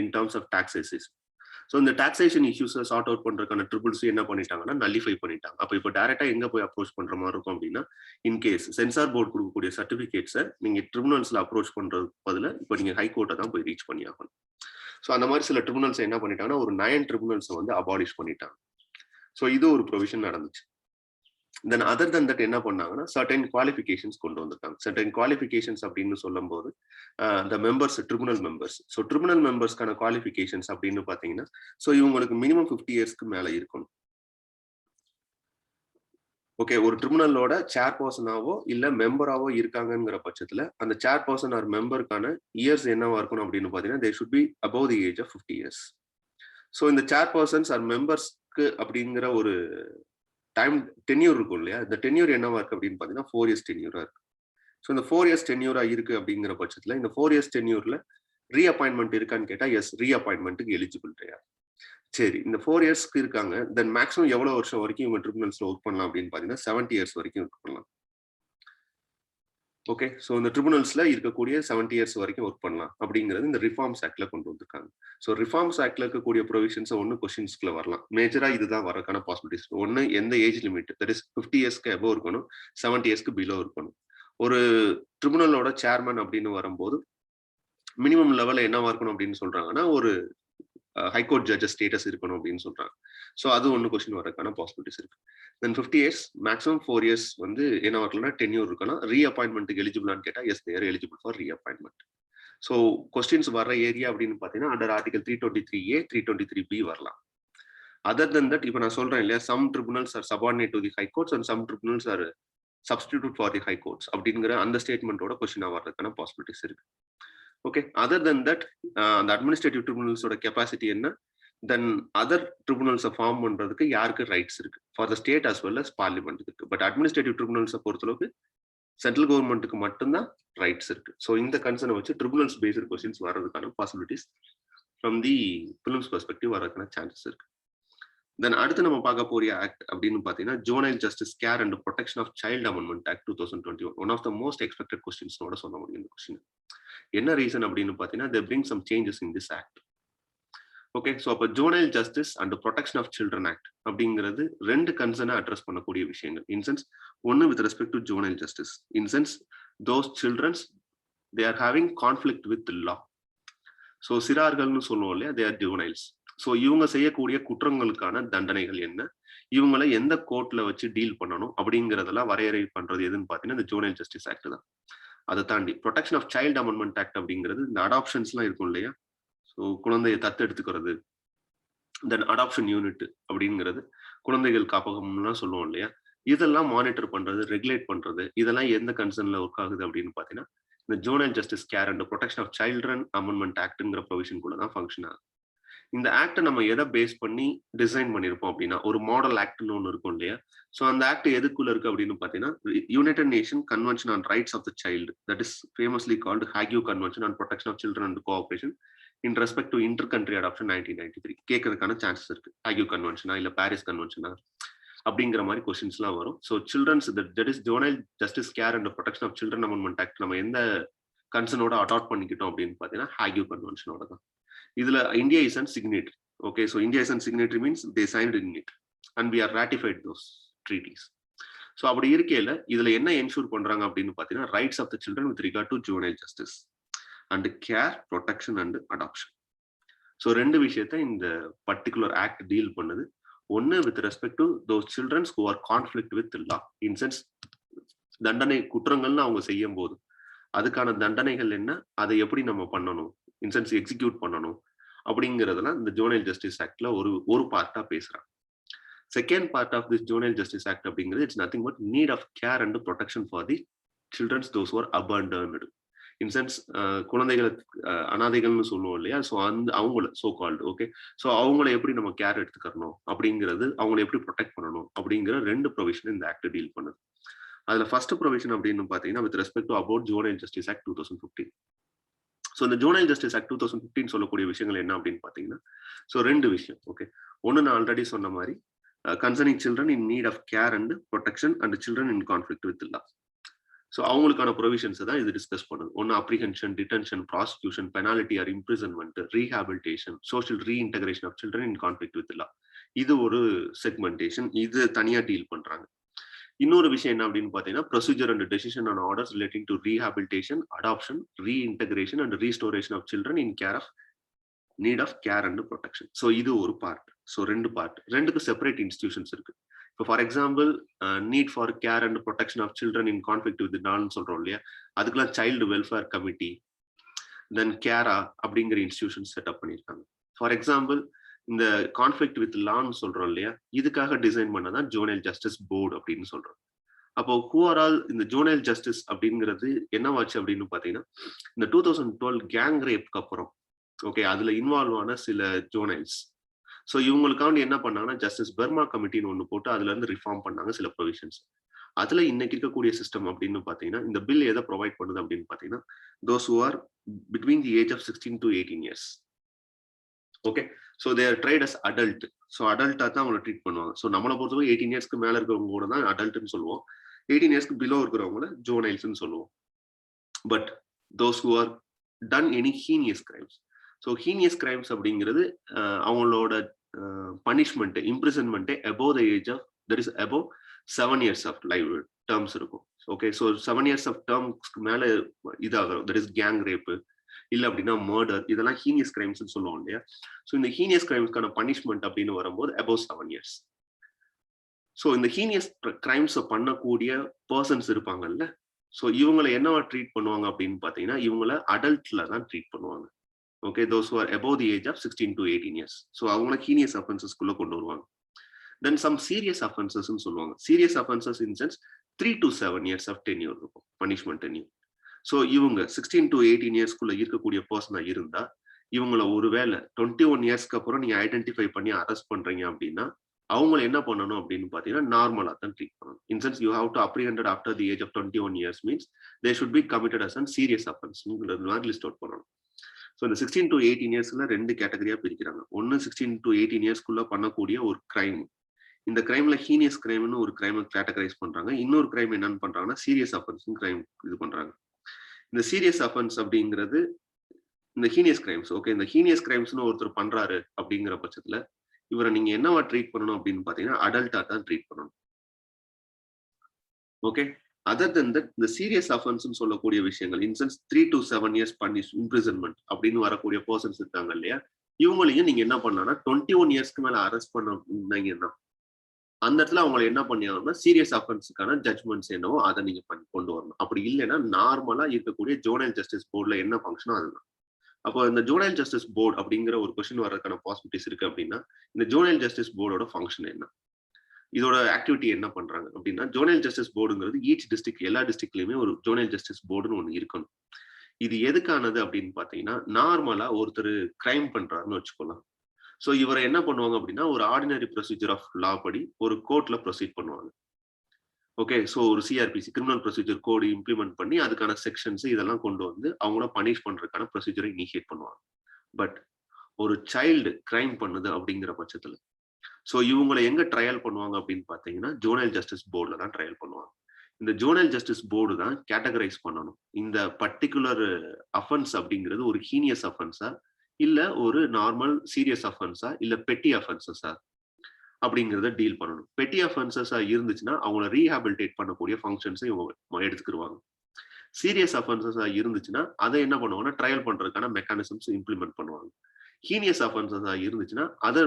in terms of taxation. So இந்த டாக்ஸேஷன் இஷ்யூஸை சார்ட் அவுட் பண்றதுக்கான ட்ரிபிள்ஸ் என்ன பண்ணிட்டாங்கன்னா நலிஃபை பண்ணிட்டாங்க. அப்போ இப்போ டேரக்டா எங்க போய் அப்ரோச் பண்ற மாதிரி இருக்கும் அப்படின்னா, இன்கேஸ் சென்சார் போர்டு கொடுக்கக்கூடிய சர்டிபிகேட்ஸை நீங்க ட்ரிபுனல்ஸ்ல அப்ரோச் பண்றது பதில இப்போ நீங்க ஹைகோர்ட்டை தான் போய் ரீச் பண்ணி ஆகணும். ஸோ அந்த மாதிரி சில ட்ரிபுனல்ஸ் என்ன பண்ணிட்டாங்கன்னா ஒரு 9 ட்ரிபுனல்ஸை வந்து அபாலிஷ் பண்ணிட்டாங்க. ஸோ இது ஒரு ப்ரொவிஷன் நடந்துச்சு. தென் அதர் தன் தட் என்ன பண்ணாங்கன்னா சர்டன் குவாலிஃபிகேஷன்ஸ் கொண்டு வந்திருக்காங்க. சர்டன் குவாலிஃபிகேஷன்ஸ் அப்படின்னு சொல்லும் போது இந்த members tribunal members, so tribunal மெம்பர்ஸ்க்கான குவாலிஃபிகேஷன்ஸ் அப்படின்னு பாத்தீங்கன்னா, ஸோ இவங்களுக்கு மினிமம் 50 இயர்ஸ்க்கு மேல இருக்கணும். ஓகே, ஒரு ட்ரிபுனலோட சேர்பர்சனாவோ இல்ல மெம்பராவோ இருக்காங்கிற பட்சத்துல அந்த சேர்பர்சன் ஆர் மெம்பருக்கான இயர்ஸ் என்னவா இருக்கணும் அப்படின்னு பாத்தீங்கன்னா they should be above the age of 50 years. So இந்த சேர்பர்சன்ஸ் ஆர் மெம்பர்ஸ்க்கு அப்படிங்கிற ஒரு டைம் டென்யூர் இருக்கும் இல்லையா, இந்த டென்யூர் என்னவா இருக்கு அப்படின்னு பாத்தீங்கன்னா 4 இயர்ஸ் டென்யூரா இருக்கு. ஸோ இந்த 4 இயர்ஸ் டென்யூரா இருக்கு அப்படிங்கிற பட்சத்துல இந்த 4 இயர்ஸ் டென்யூர்ல ரீஅப்பாயின்மெண்ட் இருக்கான்னு கேட்டா எஸ், ரீஅப்பாயின்மெண்ட்டுக்கு எலிஜிபிள் கிடையாது. சரி, இந்த 4 இயர்ஸ்க்கு இருக்காங்க, தென் மேக்ஸிமம் எவ்வளவு வருஷம் வரைக்கும் இவங்க ட்ரிபுனல்ஸ்ல ஒர்க் பண்ணலாம் அப்படின்னு பாத்தீங்கன்னா 70 இயர்ஸ் வரைக்கும் ஒர்க் பண்ணலாம். ஓகே, ஸோ இந்த ட்ரிபுனல்ஸ்ல இருக்கக்கூடிய 70 இயர்ஸ் வரைக்கும் ஒர்க் பண்ணலாம் அப்படிங்கிறது இந்த ரிஃபார்ம்ஸ் ஆக்ட்ல கொண்டு வந்திருக்காங்க. ஸோ ரிஃபார்ம்ஸ் ஆக்ட்ல இருக்கக்கூடிய ப்ரொவிஷன்ஸ் ஒன்னு கொஸ்டின்ஸ்க்குள்ள வரலாம். மேஜரா இதுதான் வரக்கான பாசிபிலிட்டிஸ். ஒன்னு எந்த ஏஜ் லிமிட், தட் இஸ் 50 இயர்ஸ்க்கு அபவ் இருக்கணும், 70 இயர்ஸ்க்கு பிலோ இருக்கணும். ஒரு ட்ரிபுனலோட சேர்மன் அப்படின்னு வரும்போது மினிமம் லெவல்ல என்னவா இருக்கணும் அப்படின்னு சொல்றாங்கன்னா ஒரு ஹைகோர்ட் ஜட்ஜஸ் ஸ்டேட்டஸ் இருக்கணும் அப்படின்னு சொல்றாங்க. ஸோ அது ஒன்று கொஸ்டின் வரக்கான பாசிபிலிட்டிஸ் இருக்கு. தென் 50 இயர்ஸ் மேக்ஸிமம் 4 இயர்ஸ் வந்து என்ன வரலாம், டென்யூர் இருக்கலாம். ரீஅப்பாயின்மெண்ட்டுக்கு எலிஜிபிளான்னு கேட்டா yes, they're eligible for reappointment. So questions வர்ற ஏரியா அப்படின்னு பார்த்தீங்கன்னா அண்டர் ஆர்டிகல் 323A 323B வரலாம். அதர் தென் தட் இப்போ நான் சொல்றேன் இல்லையா, some tribunals are subordinate to the high courts and some tribunals are substitute for the high courts அப்படிங்கிற அந்த ஸ்டேட்மெண்ட்டோட கொஸ்டினா வர்றதுக்கான பாசிபிலிட்டிஸ் இருக்கு. ஓகே, அதர் தென் தட் அந்த அட்மினிஸ்ட்ரேட்டிவ் ட்ரிபுனல்ஸோட கெப்பாசிட்டி என்ன, தென் அதர் ட்ரிபுனல்ஸை ஃபார்ம் பண்றதுக்கு யாருக்கு ரைட்ஸ் இருக்கு for the state as well as parliament இருக்கு. பட் அட்மினிஸ்ட்ரேட்டிவ் ட்ரிபுனல்ஸை பொறுத்தளவுக்கு சென்ட்ரல் கவர்மெண்ட்டுக்கு மட்டும்தான் ரைட்ஸ் இருக்கு. ஸோ இந்த கன்சர்னை வச்சு ட்ரிபுனல்ஸ் பேஸ்டு கொஸ்டின்ஸ் வர்றதுக்கான possibilities from the prelims perspective வர்றதுக்கான சான்சஸ் இருக்கு. தென் அடுத்து நம்ம பார்க்க போறிய ஆக்ட் அப்படின்னு பாத்தீங்கன்னா juvenile justice care and protection of child amendment act 2021. One of the most expected கொஸ்டின்ஸோட சொல்ல முடியும் இந்த கொஸ்டின். என்ன ரீசன் அப்படின்னு பாத்தீங்கன்னா they bring some changes in this act. Okay, so அப்போ juvenile justice and protection of children act அப்படிங்கிறது ரெண்டு கன்சர்னை அட்ரஸ் பண்ணக்கூடிய விஷயங்கள். இன்சென்ஸ் ஒன்னு with respect to juvenile justice, in sense those childrens they are having conflict with law. So சிறார்கள்னு சொல்லுவோம் இல்லையா, தே ஆர் ஜுவனைல்ஸ். ஸோ இவங்க செய்யக்கூடிய குற்றங்களுக்கான தண்டனைகள் என்ன, இவங்களை எந்த கோர்ட்ல வச்சு டீல் பண்ணணும் அப்படிங்கிறதெல்லாம் வரையறை பண்றது எதுன்னு பாத்தீங்கன்னா இந்த ஜுவனைல் ஜஸ்டிஸ் ஆக்ட் தான். அதை தாண்டி protection of child amendment act அப்படிங்கிறது இந்த அடாப்ஷன்ஸ்லாம் இருக்கும் இல்லையா, ஸோ குழந்தையை தத்து எடுத்துக்கிறது, தென் அடாப்ஷன் யூனிட் அப்படிங்கிறது குழந்தைகள் காப்பகம்லாம் சொல்லுவோம் இல்லையா, இதெல்லாம் மானிட்டர் பண்றது, ரெகுலேட் பண்றது, இதெல்லாம் எந்த கன்சர்ன்ல ஒர்க் ஆகுது அப்படின்னு பாத்தீங்கன்னா இந்த juvenile justice care and protection of children amendment ஆக்ட்ங்கிற ப்ரொவிஷன் கூட தான் ஃபங்க்ஷன் ஆகுது. இந்த ஆக்டை நம்ம எதை பேஸ் பண்ணி டிசைன் பண்ணிருப்போம் அப்படின்னா ஒரு மாடல் ஆக்ட்னு ஒன்று இருக்கும் இல்லையா. ஸோ அந்த ஆக்ட் எதுக்குள்ள இருக்கு அப்படின்னு பாத்தீங்கன்னா United Nation convention on rights of the child, that is famously called Hague convention on protection of children and cooperation in respect to inter country adoption 1993 கேட்கறதுக்கான சான்சஸ் இருக்கு. ஹாகியூ கன்வென்ஷனா இல்ல பாரிஸ் கன்வென்ஷனா அப்படிங்கிற மாதிரி கொஸ்டின்ஸ்லாம் வரும். So childrens that is juvenile justice care and protection of children amendment act நம்ம எந்த கன்சர்னோட adapt பண்ணிக்கிட்டோம் அப்படின்னு பாத்தீங்கன்னா ஹாகியூ கன்வென்ஷனோட தான். இதுல India is and signatory. Okay, so India is and signatory means they signed in it and we are ratified those treaties. So அப்படி இருக்கையில இதுல என்ன என்ஷூர் பண்றாங்க அப்படின்னு பாத்தீங்கன்னா rights of the children with regard to juvenile justice and care, protection and adoption. So ரெண்டு விஷயத்த இந்த பர்டிகுலர் ஆக்ட் டீல் பண்ணுது. ஒன்னு with respect to those childrens who are conflict with law, in sense தண்டனை குற்றங்கள்னு அவங்க செய்யும் போது அதுக்கான தண்டனைகள் என்ன, அதை எப்படி நம்ம பண்ணணும், இன்சென்ஸ் எக்ஸிக்யூட் பண்ணணும் அப்படிங்கிறதுலாம் இந்த ஜுவனைல் ஜஸ்டிஸ் ஆக்ட்ல ஒரு பார்ட்டா பேசுறாங்க. Second part of this juvenile justice act அப்படிங்கிறது it's nothing but need of care and protection for the childrens those are abandoned. In sense குழந்தைகளுக்கு அனாதைகள்னு சொல்லுவோம் இல்லையா, ஸோ அந்த அவங்கள சோ கால்டு ஓகே, ஸோ அவங்கள எப்படி நம்ம கேர் எடுத்துக்கணும் அப்படிங்கிறது, அவங்களை எப்படி ப்ரொடெக்ட் பண்ணணும் அப்படிங்கிற ரெண்டு ப்ரொவிஷன் இந்த ஆக்ட் டீல் பண்ணுது. அதுல ஃபர்ஸ்ட் ப்ரொவிஷன் அப்படின்னு பாத்தீங்கன்னா with respect to about juvenile justice act 2015. So இந்த ஜுவனைல் ஜஸ்டிஸ் ஆக்ட் 2015 சொல்லக்கூடிய விஷயங்கள் என்ன அப்படின்னு பாத்தீங்கன்னா ஸோ ரெண்டு விஷயம். ஓகே, ஒன்னு நான் ஆல்ரெடி சொன்ன மாதிரி concerning children in need of care and protection and children in conflict with law. So அவங்களுக்கான ப்ரொவிஷன்ஸை தான் இது டிஸ்கஸ் பண்ணுது. ஒன்று apprehension, detention, prosecution, penalty or imprisonment, rehabilitation, social reintegration of children in conflict with law. இது ஒரு segmentation, இது தனியாக டீல் பண்றாங்க. இன்னொரு விஷயம் என்ன அப்படின்னு பார்த்தீங்கன்னா, procedure and decision on orders relating to rehabilitation, adoption, reintegration and restoration of children in care of need of care and protection. So இது ஒரு பார்ட். ஸோ 2 பார்ட், 2க்கு செப்பரேட் இன்ஸ்டிடியூஷன்ஸ் இருக்கு. இப்போ for example need for care and protection of children in conflict with லான்னு சொல்றோம் இல்லையா, அதுக்கெல்லாம் child welfare committee, then CARA அப்படிங்கிற இன்ஸ்டிடியூஷன் செட்டப் பண்ணியிருக்காங்க. ஃபார் எக்ஸாம்பிள் இந்த கான்ஃபிளிக்ட் வித் லான்னு சொல்றோம் இல்லையா, இதுக்காக டிசைன் பண்ணதான் ஜுவனைல் ஜஸ்டிஸ் போர்டு அப்படின்னு சொல்றோம். அப்போ ஹூஆரால் இந்த ஜுவனைல் ஜஸ்டிஸ் அப்படிங்கிறது என்னவாச்சு அப்படின்னு பார்த்தீங்கன்னா, இந்த 2012 கேங் ரேப்க்கு அப்புறம் ஓகே அதுல இன்வால்வ் ஆன சில ஜுவனைல்ஸ், ஸோ இவங்களுக்காண்டி என்ன பண்ணாங்கன்னா ஜஸ்டிஸ் பர்மா கமிட்டின்னு ஒன்று போட்டு அதுல இருந்து ரிஃபார்ம் பண்ணாங்க சில ப்ரொவிஷன்ஸ். அதுல இன்னைக்கு இருக்கக்கூடிய சிஸ்டம் அப்படின்னு பாத்தீங்கன்னா, இந்த பில் எதை ப்ரொவைட் பண்ணுது அப்படின்னு பாத்தீங்கன்னா, those who are between the age of 16 to 18 years. Okay, so they're tried as adult. ஸோ அடல்ட்டா தான் அவங்களை ட்ரீட் பண்ணுவாங்க. ஸோ நம்மளை பொறுத்தவரை 18 இயர்ஸ்க்கு மேல இருக்கிறவங்க கூட தான் அடல்ட்னு சொல்லுவோம், 18 இயர்ஸ்க்கு பிலோ இருக்கிறவங்கள ஜுவனைல்ஸ்னு சொல்லுவோம். But those who are done any heinous crimes, so heinous crimes அப்படிங்கிறது அவங்களோட பனிஷ்மெண்ட் இம்ப்ரிசன்மெண்ட்டே above the age of that is above 7 years of life terms இருக்கும். ஓகே, ஸோ 7 years ஆஃப் டேர்ம்ஸ்க்கு மேல இதாகிறோம், தட் இஸ் கேங் ரேப்பு இல்லை அப்படின்னா murder, இதெல்லாம் ஹீனியஸ் கிரைம்ஸ் சொல்லுவோம் இல்லையா. ஸோ இந்த ஹீனியஸ் கிரைம்ஸ்க்கான பனிஷ்மெண்ட் அப்படின்னு வரும்போது அபோவ் 7 years. ஸோ இந்த ஹீனியஸ் கிரைம்ஸை பண்ணக்கூடிய பர்சன்ஸ் இருப்பாங்கல்ல, ஸோ இவங்களை என்னவா ட்ரீட் பண்ணுவாங்க அப்படின்னு பார்த்தீங்கன்னா, இவங்களை அடல்ட்ல தான் ட்ரீட் பண்ணுவாங்க. Okay, those who are above the age of 16 to 18 years. So அவங்கள ஹீனியஸ் அஃபென்சஸ்க்குள்ள கொண்டு வருவாங்க. தென் சம் சீரியஸ் அஃபென்சஸ்ன்னு சொல்லுவாங்க. Serious offences in sense 3 to 7 years of tenure இருக்கும், பனிஷ்மெண்ட் டென்யூர். ஸோ இவங்க 16 to 18 yearsக்குள்ள இருக்கக்கூடிய பர்சனா இருந்தா, இவங்களை ஒருவேளை 21 yearsக்கு அப்புறம் நீங்க ஐடென்டிஃபை பண்ணி அரெஸ்ட் பண்றீங்க அப்படின்னா, அவங்களை என்ன பண்ணணும் அப்படின்னு பார்த்தீங்கன்னா, நார்மலா தான் ட்ரீட் பண்ணணும். In sense you have to apprehended after the age of 21 years means they should be committed as an serious அஃபென்ஸ்ங்கிறது மாதிரி லிஸ்ட் அவுட் பண்ணணும். ஸோ இந்த 16 to 18 yearsல 2 கேட்டகரியா பிரிக்கிறாங்க. ஒன்னு 16 to 18 yearsக்குள்ள பண்ணக்கூடிய ஒரு கிரைம், இந்த கிரைம்ல ஹீனியஸ் கிரைம்னு ஒரு கிரைம் கேட்டகரைஸ் பண்றாங்க. இன்னொரு கிரைம் என்னன்னு பண்றாங்கன்னா சீரியஸ் அஃபென்ஸ் கிரைம் இது பண்றாங்க. இந்த சீரியஸ் அஃபென்ஸ் அப்படிங்கிறது இந்த ஹீனியஸ் கிரைம்ஸ். ஓகே, இந்த ஹீனியஸ் கிரைம்ஸ்னு ஒருத்தர் பண்றாரு அப்படிங்கிற பட்சத்துல இவரை நீங்க என்னவா ட்ரீட் பண்ணணும் அப்படின்னு பாத்தீங்கன்னா, அடல்ட்டா தான் ட்ரீட் பண்ணணும். ஓகே, அதர் தென் தட் இந்த சீரியஸ் அஃபென்ஸ் சொல்லக்கூடிய விஷயங்கள் இன்சென்ஸ் 3 to 7 years இம்ப்ரிசன்மெண்ட் அப்படின்னு வரக்கூடிய பர்சன்ஸ் இருக்காங்க இல்லையா, இவங்களையும் நீங்க என்ன பண்ணா 21 yearsக்கு மேல அரெஸ்ட் பண்ணீங்கன்னா அந்த இடத்துல அவங்களை என்ன பண்ணியாங்கன்னா சீரியஸ் அஃபென்ஸுக்கான ஜட்மெண்ட்ஸ் என்னவோ அதை நீங்க கொண்டு வரணும். அப்படி இல்லைன்னா நார்மலா இருக்கக்கூடிய ஜுவனைல் ஜஸ்டிஸ் போர்டுல என்ன ஃபங்க்ஷனோ அதுதான். அப்போ இந்த ஜுவனைல் ஜஸ்டிஸ் போர்டு அப்படிங்கிற ஒரு கொஸ்டின் வர்றதுக்கான பாசிபிலிட்டிஸ் இருக்கு அப்படின்னா, இந்த ஜுவனைல் ஜஸ்டிஸ் போர்டோட ஃபங்க்ஷன் என்ன, இதோட ஆக்டிவிட்டி என்ன பண்றாங்க அப்படின்னா, ஜுவனைல் ஜஸ்டிஸ் போர்டுங்கிறது ஈச் டிஸ்ட்ரிக்ட் எல்லா டிஸ்ட்ரிக்ட்லயுமே ஒரு ஜுவனைல் ஜஸ்டிஸ் போர்டுன்னு ஒன்று இருக்கணும். இது எதுக்கானது அப்படின்னு பாத்தீங்கன்னா, நார்மலா ஒருத்தர் கிரைம் பண்றாருன்னு வச்சுக்கலாம். ஸோ இவரை என்ன பண்ணுவாங்க அப்படின்னா, ஒரு ஆர்டினரி ப்ரொசீஜர் ஆஃப் லா படி ஒரு கோர்ட்ல ப்ரொசீட் பண்ணுவாங்க. ஓகே, ஸோ ஒரு சிஆர்பிசி கிரிமினல் ப்ரொசீஜர் கோடு இம்ப்ளிமெண்ட் பண்ணி அதுக்கான செக்ஷன்ஸ் இதெல்லாம் கொண்டு வந்து அவங்கள பனிஷ் பண்றதுக்கான ப்ரொசீஜரை இனிஷியேட் பண்ணுவாங்க. பட் ஒரு சைல்டு கிரைம் பண்ணுது அப்படிங்கிற பட்சத்துல ஸோ இவங்களை எங்க ட்ரையல் பண்ணுவாங்க அப்படின்னு பார்த்தீங்கன்னா, ஜுவனைல் ஜஸ்டிஸ் போர்டுல தான் ட்ரையல் பண்ணுவாங்க. இந்த ஜுவனைல் ஜஸ்டிஸ் போர்டு தான் கேட்டகரைஸ் பண்ணணும் இந்த பர்டிகுலர் அஃபென்ஸ் அப்படிங்கிறது ஒரு ஹீனியஸ் அஃபென்ஸா, இல்ல ஒரு நார்மல் சீரியஸ் அஃபென்ஸா, இல்ல பெட்டி அஃபென்சஸா அப்படிங்கிறத டீல் பண்ணணும். பெட்டி அஃபென்சஸா இருந்துச்சுன்னா அவங்கள ரீஹாபிலிட்டேட் பண்ணக்கூடிய ஃபங்க்ஷன்ஸை இவங்க எடுத்துக்கிடுவாங்க. சீரியஸ் அஃபென்சஸா இருந்துச்சுன்னா அதை என்ன பண்ணுவாங்கன்னா ட்ரையல் பண்றதுக்கான மெக்கானிசம்ஸ் இம்ப்ளிமெண்ட் பண்ணுவாங்க. ஹீனியஸ் அஃபென்சஸா இருந்துச்சுன்னா அதை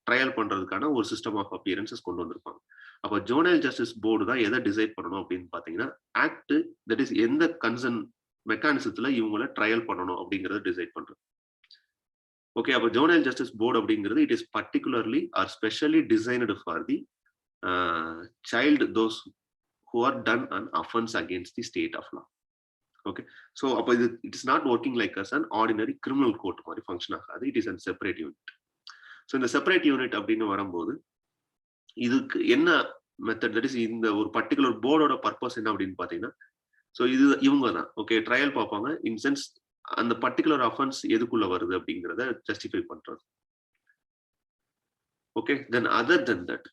ட்ரையல் பண்றதுக்கான ஒரு சிஸ்டம் ஆஃப் அப்பியரன்சஸ் கொண்டு வந்திருப்பாங்க. அப்போ ஜுவனைல் ஜஸ்டிஸ் போர்டு தான் எதை டிசைட் பண்ணணும் அப்படின்னு பாத்தீங்கன்னா, ஆக்ட் தட் இஸ் எந்த கன்சர்ன் மெக்கானிசத்துல இவங்களை ட்ரையல் பண்ணணும் அப்படிங்கறத டிசைட் பண்றது. ஓகே, அப்போ ஜுவனைல் ஜஸ்டிஸ் போர்டு அப்படிங்கிறது it is particularly or specially designed for the child those who are done an offence against the state of law. Okay, so அப்போ இது it is not working like as an ordinary criminal court மாதிரி function ஆகாது. It is an separate unit. So இந்த separate unit அப்படின்னு வரும்போது இதுக்கு என்ன method, that is இந்த ஒரு பர்டிகுலர் போர்டோட பர்பஸ் என்ன அப்படின்னு பாத்தீங்கன்னா, ஸோ இது இவங்க தான் ஓகே ட்ரையல் பார்ப்பாங்க இன் சென்ஸ் அந்த பர்டிகுலர் அஃபென்ஸ் எதுக்குள்ள வருது அப்படிங்கிறத ஜஸ்டிஃபை பண்றது. Okay, then other than that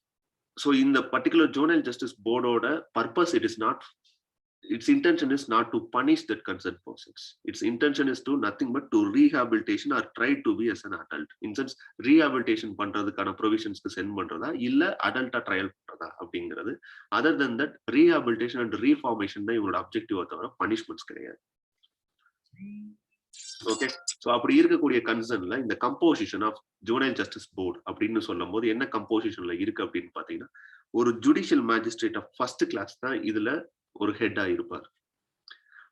so இந்த பர்டிகுலர் ஜுவனைல் ஜஸ்டிஸ் போர்டோட purpose it is not its intention is not to punish that concerned persons. Its intention is to nothing but to rehabilitation or try to be as an adult. In sense, rehabilitation பண்றதுக்கான provisions send பண்றதா இல்ல adult trial பண்றதா அப்படிங்கிறது. Other than that, rehabilitation and reformation தான் இவங்களோட objective தவிர punishments கிடையாது. Okay, so அப்படி இருக்கக்கூடிய கன்சர்ன்ல இந்த composition of juvenile justice board அப்படின்னு சொல்லும் போது என்ன கம்போசிஷன்ல இருக்கு அப்படின்னு பாத்தீங்கன்னா, ஒரு judicial magistrate of first class தான் இதுல ஒரு ஹெட்டா இருப்பார்.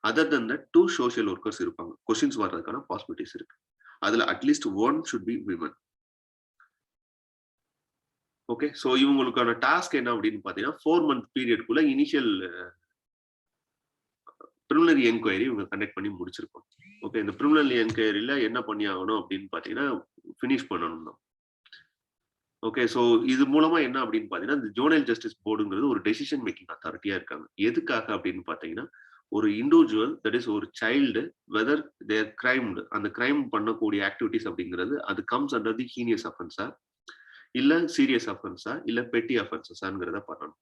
Other than that 2 social workers இருப்பாங்க. கொஸ்டின்ஸ் வர்றதுக்கான பாசிபிலிட்டிஸ் இருக்கு. அதுல at least 1 should be women. Okay, so இவங்களுக்கான டாஸ்க் என்ன அப்படின்னு பாத்தீங்கன்னா, 4 மந்த் பீரியட்குள்ள இனிஷியல் பிரிமினரி என்கொயரி இவங்க கண்டக்ட் பண்ணி முடிச்சிருக்கோம். ஓகே, இந்த பிரிமினரி என்கொயரியில என்ன பண்ணி ஆகணும் அப்படின்னு பாத்தீங்கன்னா, ஃபினிஷ் பண்ணணும் தான். ஓகே, ஸோ இது மூலமா என்ன அப்படின்னு பாத்தீங்கன்னா, இந்த ஜுவனைல் ஜஸ்டிஸ் போர்டுங்கிறது ஒரு டெசிஷன் மேக்கிங் அத்தாரிட்டியா இருக்காங்க. எதுக்காக அப்படின்னு பாத்தீங்கன்னா, ஒரு இண்டிவிஜுவல் தட் இஸ் ஒரு சைல்டு வெதர் தேர் கிரைம்டு, அந்த கிரைம் பண்ணக்கூடிய ஆக்டிவிட்டிஸ் அப்படிங்கிறது அது கம்ஸ் அண்டர் தி ஹீனியஸ் அஃபென்ஸா இல்ல சீரியஸ் அஃபென்ஸா இல்ல பெட்டி அஃபென்சஸாங்கிறத பண்ணணும்.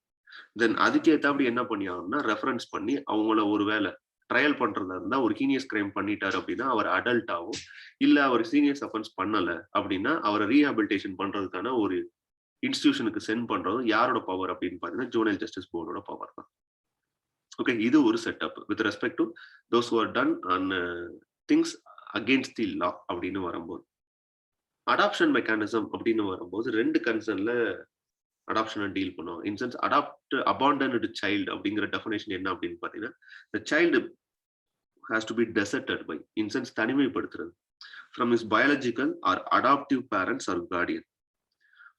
தென் அதுக்கேற்ற அப்படி என்ன பண்ணி ஆகணும்னா, ரெஃபரன்ஸ் பண்ணி அவங்கள ஒரு வேலை ட்ரையல் பண்றதா இருந்தா ஒரு ஹீனியஸ் கிரைம் பண்ணிட்டாரு அப்படின்னா அவர் அடல்ட்டாவும், இல்ல அவர் சீனியஸ் அஃபென்ஸ் பண்ணல அப்படின்னா அவரை ரீஹாபிலிட்டேஷன் பண்றதுக்கான ஒரு இன்ஸ்டிடியூஷனுக்கு சென்ட் பண்றதும் யாரோட பவர் அப்படின்னு பாத்தீங்கன்னா, ஜுவனைல் ஜஸ்டிஸ் போர்டோட பவர் தான். ஓகே, இது ஒரு setup with respect to those who are done on things against the law அப்படின்னு வரும்போது. அடாப்ஷன் மெக்கானிசம் அப்படின்னு வரும்போது 2 கன்சர்ன்ல அடாப்ஷனை டீல் பண்ணுவோம். இன் சென்ஸ் அபாண்டன்டு சைல்டு அப்படிங்கிற டெஃபினேஷன் என்ன அப்படின்னு பாத்தீங்கன்னா, the child has to be deserted by, in sense தனிமைப்படுத்துறது, from his biological or adoptive parents or guardian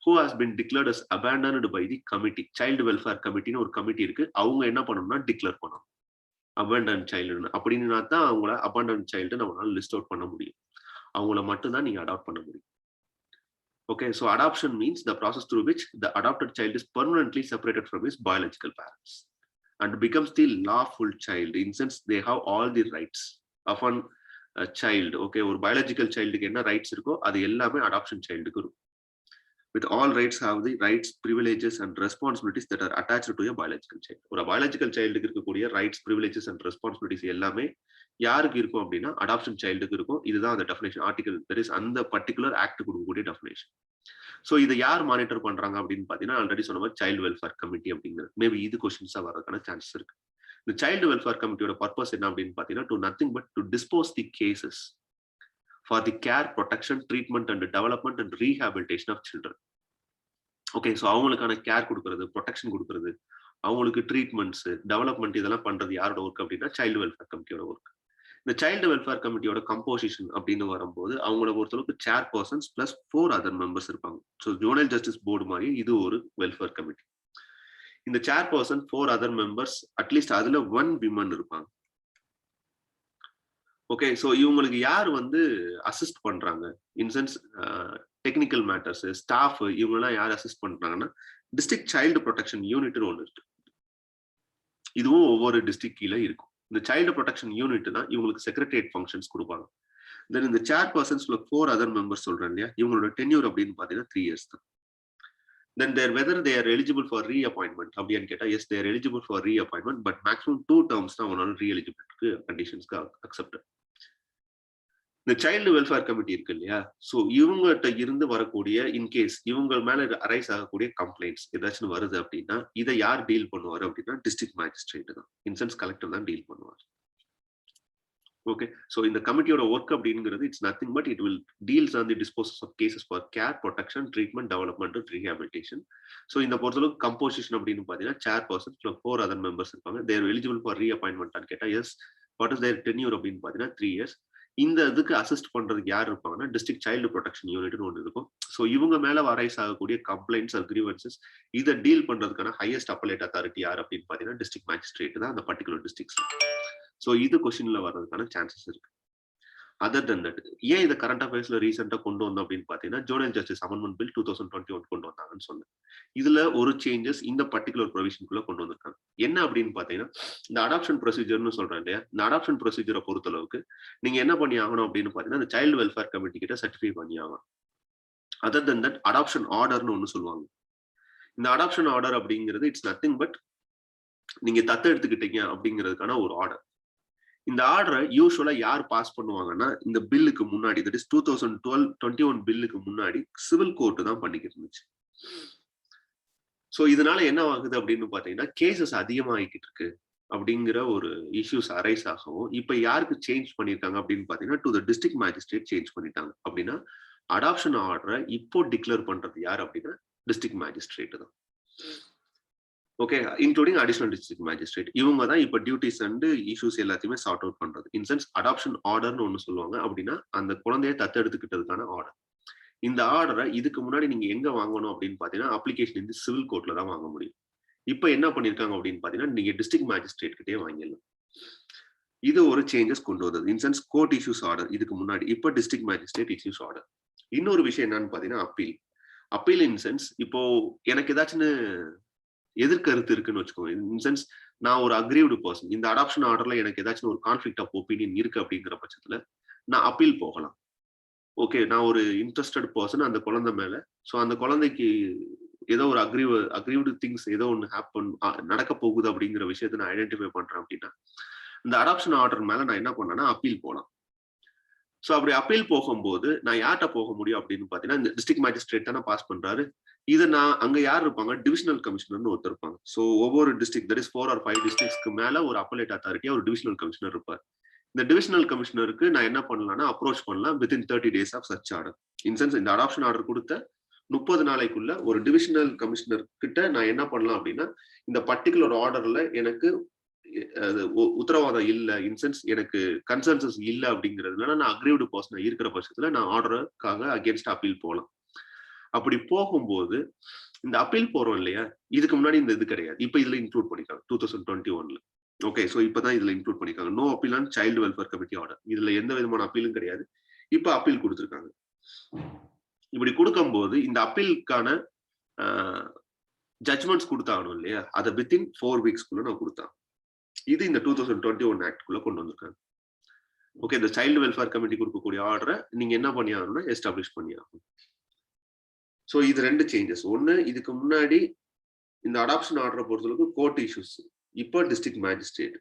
who has been declared as abandoned by the committee. Child welfare committee ஒரு committee இருக்கு. அவங்க என்ன பண்ணணும்னா declare பண்ணணும் abandoned child அப்படின்னா தான் அவங்கள abandoned child நம்மளால லிஸ்ட் அவுட் பண்ண முடியும். அவங்கள மட்டும் தான் நீங்க அடாப்ட் பண்ண முடியும். Okay, so adoption means the process through which the adopted child is permanently separated from his biological parents and becomes the lawful child. In sense, they have all the rights of a child. Okay, ஒரு biological childக்கு என்ன rights இருக்கோ அது எல்லாமே adoption childக்கு இருக்கும். With all rights have the rights, privileges and responsibilities that are attached to a biological child. ஒரு biological childக்கு இருக்கக்கூடிய rights, privileges and responsibilities எல்லாமே யாருக்கு இருக்கும் அப்படின்னா அடாப்ஷன் சைல்டுக்கு இருக்கும். இதுதான் அந்த டெஃபினேஷன் ஆர்டிகல், தட் இஸ் அந்த பர்டிகுலர் ஆக்ட் கொடுக்கக்கூடிய டெஃபினேஷன். ஸோ இதை யார் மானிட்டர் பண்றாங்க அப்படின்னு பாத்தீங்கன்னா, ஆல்ரெடி சொன்ன மாதிரி சைல்டு வெல்ஃபேர் கமிட்டி அப்படிங்கிறது. மேபி இது கொஸ்டின்ஸா வரதுக்கான சான்சஸ் இருக்கு. இந்த சைல்டு வெல்ஃபேர் கமிட்டியோட பர்பஸ் என்ன அப்படின்னு பாத்தீங்கன்னா, to nothing but to dispose the cases for the care, protection, treatment and development and rehabilitation of children. Okay, so அவங்களுக்கான கேர் கொடுக்கறது, ப்ரொடெக்ஷன் கொடுக்கறது, அவங்களுக்கு ட்ரீட்மெண்ட்ஸ், டெவலப்மெண்ட் இதெல்லாம் பண்றது யாரோட ஒர்க் அப்படின்னா சைல்டு வெல்ஃபேர் கமிட்டியோட ஒர்க். இந்த சைல்டு வெல்ஃபேர் கமிட்டியோட கம்போசிஷன் அப்படின்னு வரும்போது அவங்கள பொறுத்தளவுக்கு chairpersons plus 4 other members இருப்பாங்க. ஸோ ஜுவனைல் ஜஸ்டிஸ் போர்டு மாதிரி இது ஒரு வெல்ஃபேர் கமிட்டி. இந்த chairperson 4 other members, at least அதுல 1 விமன் இருப்பாங்க. ஓகே, ஸோ இவங்களுக்கு யார் அசிஸ்ட் பண்றாங்க, இன்சென்ஸ் டெக்னிக்கல் மேட்டர்ஸ், ஸ்டாஃப், இவங்கெல்லாம் யார் அசிஸ்ட் பண்றாங்கன்னா டிஸ்ட்ரிக்ட் சைல்டு ப்ரொடெக்ஷன் யூனிட்னு ஒன்று இருக்கு. இதுவும் ஒவ்வொரு டிஸ்ட்ரிக்ட் கீழே இருக்கும். இந்த சைல்டு ப்ரொடெக்ஷன் யூனிட் தான் இவங்களுக்கு செக்ரட்டரியேட் ஃபங்க்ஷன்ஸ் கொடுப்பாங்க. தென் இந்த சேர் பர்சன்ஸ்ல 4 அதர் மெம்பர்ஸ் சொல்றேன் இல்லையா, இவங்களோட டென்யூர் அப்படின்னு பாத்தீங்கன்னா 3 years தான். Then whether they are eligible for reappointment அப்படின்னு கேட்டா, yes they are eligible for reappointment, but maximum 2 terms தான் அவனால ரீஎலிஜிபிலிட்டிக்கு கண்டிஷன்ஸ்க்கு அக்செப்ட். இந்த சைல்டு வெல்ஃபேர் கமிட்டி இருக்கு இல்லையா, ஸோ இவங்ககிட்ட இருந்து வரக்கூடிய இன்கேஸ் இவங்க மேல அரைஸ் ஆகக்கூடிய கம்ப்ளைண்ட்ஸ் ஏதாச்சும் வருது அப்படின்னா இதை யார் டீல் பண்ணுவார் அப்படின்னா டிஸ்ட்ரிக்ட் மேஜிஸ்ட்ரேட் தான், இன்சென்ஸ் கலெக்டர் தான் டீல் பண்ணுவார். ஓகே, ஸோ இந்த கமிட்டியோட ஒர்க் அப்படிங்கிறது it's nothing but it will deals on the disposes of cases for care, protection, treatment, development, rehabilitation. So இந்த பொறுத்தளவுக்கு கம்போசிஷன் அப்படின்னு பார்த்தீங்கன்னா சேர் பர்சன் 4 அதர் மெம்பர்ஸ் இருப்பாங்க. தேர் எலிஜிபிள் ஃபார் ரீஅப்பாயின்மெண்ட் கேட்டா yes. What is their tenure அப்படின்னு பார்த்தீங்கன்னா 3 years. இந்த இதுக்கு அசிஸ்ட் பண்றதுக்கு யார் இருப்பாங்கன்னா டிஸ்ட்ரிக்ட் சைல்டு ப்ரொடெக்ஷன் யூனிட்னு ஒன்று இருக்கும். ஸோ இவங்க மேல அரைஸ் ஆகக்கூடிய கம்ப்ளைண்ட்ஸ் ஆர் கிரீவன்சஸ் இதை டீல் பண்றதுக்கான ஹையஸ்ட் அப்பலேட் அத்தாரிட்டி யார் அப்படின்னு பாத்தீங்கன்னா டிஸ்ட்ரிக்ட் மேஜிஸ்ட்ரேட் தான் அந்த பர்டிகுலர் டிஸ்ட்ரிக்ட்ஸ்ல. ஸோ இது கொஸ்டின்ல வர்றதுக்கான சான்சஸ் இருக்கு. அதர் தன் தட், ஏன் இதை கரண்ட் அஃபேர்ஸ்ல ரீசெண்டா கொண்டு வந்தோம் அப்படின்னு பாத்தீங்கன்னா ஜுவனைல் ஜஸ்டிஸ் அமெண்ட்மெண்ட் பில் 2021 கொண்டு வந்தாங்கன்னு சொன்னேன். இதுல ஒரு சேஞ்சஸ் இந்த பர்டிகுலர் ப்ரொவிஷனுக்குள்ள கொண்டு வந்திருக்காங்க. என்ன அப்படின்னு பாத்தீங்கன்னா, இந்த அடாப்ஷன் ப்ரொசீஜர்னு சொல்றேன் இல்லையா, இந்த அடாப்ஷன் ப்ரொசீஜரை பொறுத்தளவுக்கு நீங்க என்ன பண்ணி ஆகணும் அப்படின்னு பாத்தீங்கன்னா இந்த சைல்டு வெல்ஃபேர் கமிட்டி கிட்ட சர்டிஃபை பண்ணி ஆகணும். அதர் தன் தட் அடாப்ஷன் ஆர்டர்னு ஒன்று சொல்லுவாங்க. இந்த அடாப்ஷன் ஆர்டர் அப்படிங்கிறது இட்ஸ் நத்திங் பட் நீங்க தத்து எடுத்துக்கிட்டீங்க அப்படிங்கிறதுக்கான ஒரு ஆர்டர். இந்த ஆர்டரை யூஸ்வலா யார் பாஸ் பண்ணுவாங்கன்னா, இந்த பில்லுக்கு முன்னாடி, தட் இஸ் 2012-21 பில்லுக்கு முன்னாடி சிவில் கோர்ட் தான் பண்ணிக்கிட்டு இருந்துச்சு. ஸோ இதனால என்ன ஆகுது அப்படின்னு பாத்தீங்கன்னா, கேசஸ் அதிகமாகிக்கிட்டு இருக்கு அப்படிங்கிற ஒரு இஷ்யூஸ் அரைஸ் ஆகவும், இப்ப யாருக்கு சேஞ்ச் பண்ணிருக்காங்க அப்படின்னு பாத்தீங்கன்னா, to the district magistrate change பண்ணிட்டாங்க. அப்படின்னா அடாப்ஷன் ஆர்டரை இப்போ டிக்ளேர் பண்றது யார் அப்படின்னா டிஸ்ட்ரிக்ட் மேஜிஸ்ட்ரேட் தான். Okay, including additional district magistrate. இவங்க தான் இப்போ டியூட்டிஸ் அண்ட் இஷ்யூஸ் எல்லாத்தையுமே சார்ட் அவுட் பண்றது. இன்சென்ஸ் அடாப்ஷன் ஆர்டர்னு ஒன்று சொல்லுவாங்க. அப்படின்னா அந்த குழந்தைய தத்தெடுத்துக்கிட்டதுக்கான ஆர்டர். இந்த ஆர்டரை இதுக்கு முன்னாடி நீங்க எங்க வாங்கணும் அப்படின்னு பாத்தீங்கன்னா, அப்ளிகேஷன் இந்த சிவில் கோர்ட்ல தான் வாங்க முடியும். இப்போ என்ன பண்ணிருக்காங்க அப்படின்னு பாத்தீங்கன்னா, நீங்க டிஸ்ட்ரிக்ட் மேஜிஸ்ட்ரேட் கிட்டே வாங்கிடலாம். இது ஒரு சேஞ்சஸ் கொண்டு வந்தது. இன்சென்ஸ் கோர்ட் இஷ்யூஸ் ஆர்டர் இதுக்கு முன்னாடி, இப்போ டிஸ்ட்ரிக்ட் மேஜிஸ்ட்ரேட் இஷ்யூஸ் ஆர்டர். இன்னொரு விஷயம் என்னன்னு பாத்தீங்கன்னா, அப்பீல். அப்பீல் இன்சென்ஸ் இப்போ எனக்கு ஏதாச்சும் எதிர்கருத்து இருக்குன்னு வச்சுக்கோங்க. இன்சென்ஸ் நான் ஒரு அக்ரீவ்டு பர்சன், இந்த அடாப்ஷன் ஆர்டர்ல எனக்கு ஏதாச்சும் ஒரு கான்ஃபிளிக்ட் ஆஃப் ஒப்பீனியன் இருக்கு அப்படிங்கிற பட்சத்துல நான் அப்பீல் போகலாம். ஓகே, நான் ஒரு இன்ட்ரெஸ்டட் பர்சன் அந்த குழந்தை மேல. ஸோ அந்த குழந்தைக்கு ஏதோ ஒரு அக்ரீவ்டு திங்ஸ் ஏதோ ஒன்று நடக்க போகுது அப்படிங்கிற விஷயத்தை நான் ஐடென்டிஃபை பண்றேன் அப்படின்னா, இந்த அடாப்ஷன் ஆர்டர் மேல நான் என்ன பண்ணேன்னா அப்பீல் போகலாம். ஸோ அப்படி அப்பீல் போகும்போது நான் யார்கிட்ட போக முடியும் அப்படின்னு பாத்தீங்கன்னா, இந்த டிஸ்ட்ரிக்ட் மேஜிஸ்ட்ரேட் தானே பாஸ் பண்றாரு. இதை நான் அங்க யார் இருப்பாங்க, டிவிஷனல் கமிஷனர்னு ஒருத்தர் இருப்பாங்க. ஸோ ஒவ்வொரு டிஸ்ட்ரிக்ட், தட் இஸ் 4 or 5 டிஸ்ட்ரிக்ட்ஸ்க்கு மேல ஒரு அப்பலேட் அத்தாரிட்டியா ஒரு டிவிஷனல் கமிஷனர் இருப்பார். இந்த டிவிஷனல் கமிஷனருக்கு நான் என்ன பண்ணலாம்னா அப்ரோச் பண்ணலாம் within 30 days of such order. In sense இந்த அடாப்ஷன் ஆர்டர் கொடுத்த 30 நாளைக்குள்ள ஒரு டிவிஷனல் கமிஷனர் கிட்ட நான் என்ன பண்ணலாம் அப்படின்னா, இந்த பர்டிகுலர் ஆர்டர்ல எனக்கு உத்தரவாதம் இல்ல, இன்சென்ஸ் எனக்கு கன்சென்சஸ் இல்ல அப்படிங்கிறதுனால நான் அக்ரீவ்டு பர்சனா இருக்கிற பட்சத்துல நான் ஆர்டருக்காக அகேன்ஸ்ட் அப்பீல் போகலாம். அப்படி போகும்போது இந்த அப்பீல் போறோம் இல்லையா, இதுக்கு முன்னாடி இந்த இது கிடையாது. இப்ப இதுல இன்க்ளூட் பண்ணிருக்காங்க 2021ல. ஓகே, சோ இப்பதான் இதுல இன்க்ளூட் பண்ணிருக்காங்க. No appeal on child welfare committee order. இதுல எந்த விதமான அப்பீலும் கிடையாது. இப்ப அப்பீல் கொடுத்திருக்காங்க. இப்படி கொடுக்கும்போது இந்த அப்பீலுக்கான ஜட்ஜ்மெண்ட்ஸ் கொடுத்தாகணும் இல்லையா, அதை வித்தின் 4 weeksக்குள்ள நான் கொடுத்தேன். இது இந்த 2021 ஆக்ட்குள்ள கொண்டு வந்திருக்காங்க. ஓகே, இந்த சைல்டு வெல்ஃபேர் கமிட்டி கொடுக்கக்கூடிய ஆர்டரை நீங்க என்ன பண்ணி ஆகணும்னா எஸ்டாப்ளிஷ் பண்ணி ஆகணும். ஸோ இது 2 சேஞ்சஸ். ஒன்னு, இதுக்கு முன்னாடி இந்த அடாப்ஷன் ஆர்டரை பொறுத்தளவுக்கு கோர்ட் இஷ்யூஸ், இப்போ டிஸ்ட்ரிக்ட் மேஜிஸ்ட்ரேட்.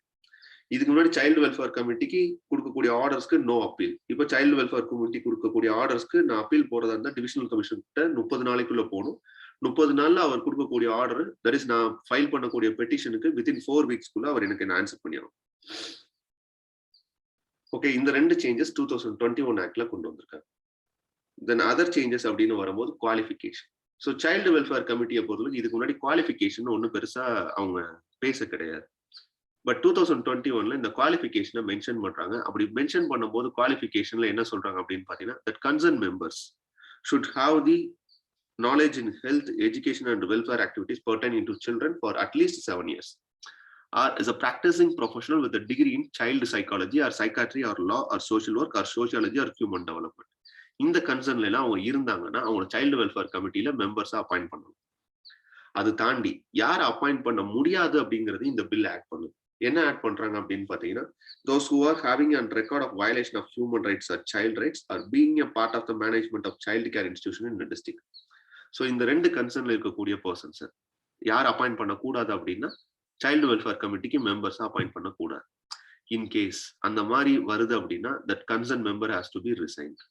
இதுக்கு முன்னாடி சைல்டு வெல்ஃபேர் கமிட்டிக்கு கொடுக்கக்கூடிய ஆர்டர்ஸ்க்கு நோ அப்பீல். இப்போ சைல்டு வெல்ஃபேர் கமிட்டி கொடுக்கக்கூடிய ஆர்டர்ஸ்க்கு நான் அப்பீல் போறதா இருந்தா டிவிஷனல் கமிஷன் கிட்ட 30 நாளைக்குள்ள போகணும். 30 நாள்ல அவர் கொடுக்கக்கூடிய ஆர்டர், தட் இஸ் நான் ஃபைல் பண்ணக்கூடிய பெட்டிஷனுக்கு வித்தின் 4 weeksக்குள்ள அவர் எனக்கு என்ன ஆன்சர் பண்ணியாகும். ஓகே, இந்த 2 சேஞ்சஸ் 2021 ஆக்ட்ல கொண்டு வந்திருக்காங்க. தென் அதர் சேஞ்சஸ் அப்படின்னு வரும்போது குவாலிஃபிகேஷன். ஸோ சைல்டு வெல்ஃபேர் கமிட்டியை பொறுத்தவரைக்கும் இதுக்கு முன்னாடி குவாலிஃபிகேஷன் ஒன்றும் பெருசா அவங்க பேச கிடையாது. பட் 2021ல இந்த குவாலிஃபிகேஷனை மென்ஷன் பண்றாங்க. அப்படி மென்ஷன் பண்ணும்போது குவாலிஃபிகேஷன்ல என்ன சொல்றாங்க அப்படின்னு பாத்தீங்கன்னா, that concern members should have the knowledge in health, education and welfare activities pertaining to children for at least 7 years, or is a practicing professional with a degree in child psychology or psychiatry or law or social work or sociology or human development. இந்த கன்சர்ன்ல எல்லாம் அவங்க இருந்தாங்கன்னா அவங்க child welfare கமிட்டியில மெம்பர்ஸா appoint பண்ணணும். அது தாண்டி யார் appoint பண்ண முடியாது அப்படிங்கிறது இந்த பில் ஆட் பண்ணுது. என்ன ஆட் பண்றாங்க அப்படின்னு பாத்தீங்கன்னா, those who are having a record of violation of human rights or child rights or being a part of the management of child care institution in the district. So இந்த 2 கன்சர்ன்ல இருக்கக்கூடிய persons யார் appoint பண்ணக்கூடாது அப்படின்னா, child welfare கமிட்டிக்கு மெம்பர்ஸா appoint பண்ணக்கூடாது. In case அந்த மாதிரி வருது அப்படின்னா, that concern member has to be resigned.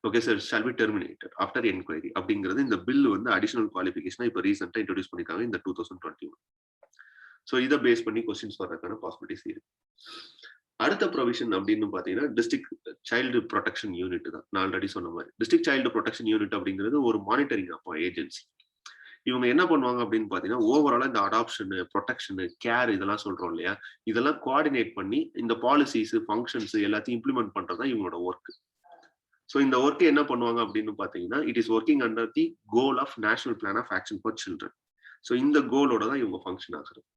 Okay sir, shall be terminated after enquiry அப்படிங்கிறது இந்த பில் வந்து அடிஷனல் குவாலிஃபிகேஷனா இப்போ ரீசெண்டா இன்ட்ரோடியூஸ் பண்ணிருக்காங்க இந்த 2021. ஸோ இதை பேஸ் பண்ணி கொஸ்டின்ஸ் வர்றதுக்கான பாசிபிலிட்டிஸ் இருக்கு. அடுத்த ப்ரொவிஷன் அப்படின்னு பாத்தீங்கன்னா, டிஸ்ட்ரிக்ட் சைல்டு ப்ரொடெக்ஷன் யூனிட் தான். நான் ஆல்ரெடி சொன்ன மாதிரி டிஸ்ட்ரிக்ட் சைல்டு ப்ரொடெக்ஷன் யூனிட் அப்படிங்கிறது ஒரு மானிட்டரிங் ஏஜென்சி. இவங்க என்ன பண்ணுவாங்க அப்படின்னு பாத்தீங்கன்னா, ஓவராலா இந்த அடாப்ஷன், ப்ரொடெக்ஷன், கேர் இதெல்லாம் சொல்றோம் இல்லையா, இதெல்லாம் கோஆர்டினேட் பண்ணி இந்த பாலிசிஸ், ஃபங்க்ஷன்ஸ் எல்லாத்தையும் இம்ப்ளிமெண்ட் பண்றதுதான் இவங்களோட ஒர்க். ஸோ இந்த ஒர்க் என்ன பண்ணுவாங்க அப்படின்னு பாத்தீங்கன்னா, it is working under the goal of national plan of action for children. So இந்த கோலோட தான் இவங்க ஃபங்க்ஷன் ஆகுறது.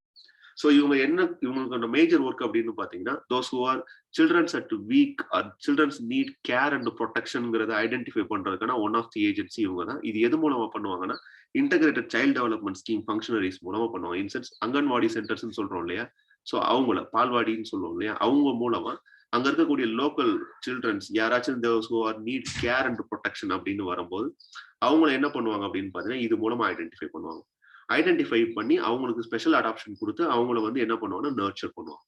ஸோ இவங்களோட மேஜர் ஒர்க் அப்படின்னு பாத்தீங்கன்னா, those who are children's at weak or children's need care and protectionங்கிறத ஐடென்டிஃபை பண்றதுக்கான ஒன் ஆஃப் தி ஏஜென்சி இவங்க தான். இது எது மூலமா பண்ணுவாங்கன்னா, integrated child development scheme functionaries மூலமா பண்ணுவாங்க. இன்சென்ஸ் அங்கன்வாடி சென்டர்ஸ் சொல்றோம் இல்லையா, ஸோ அவங்கள பால்வாடின்னு சொல்லுவோம் இல்லையா, அவங்க மூலமா அங்க இருக்கக்கூடிய லோக்கல் சில்ட்ரன்ஸ் யாராச்சும் those who are need care and protection அப்படின்னு வரும்போது அவங்கள என்ன பண்ணுவாங்க அப்படின்னு பாத்தீங்கன்னா, இது மூலமா ஐடென்டிஃபை பண்ணுவாங்க. ஐடென்டிஃபை பண்ணி அவங்களுக்கு ஸ்பெஷல் அடாப்ஷன் கொடுத்து அவங்கள வந்து என்ன பண்ணுவாங்கன்னா நர்ச்சர் பண்ணுவாங்க.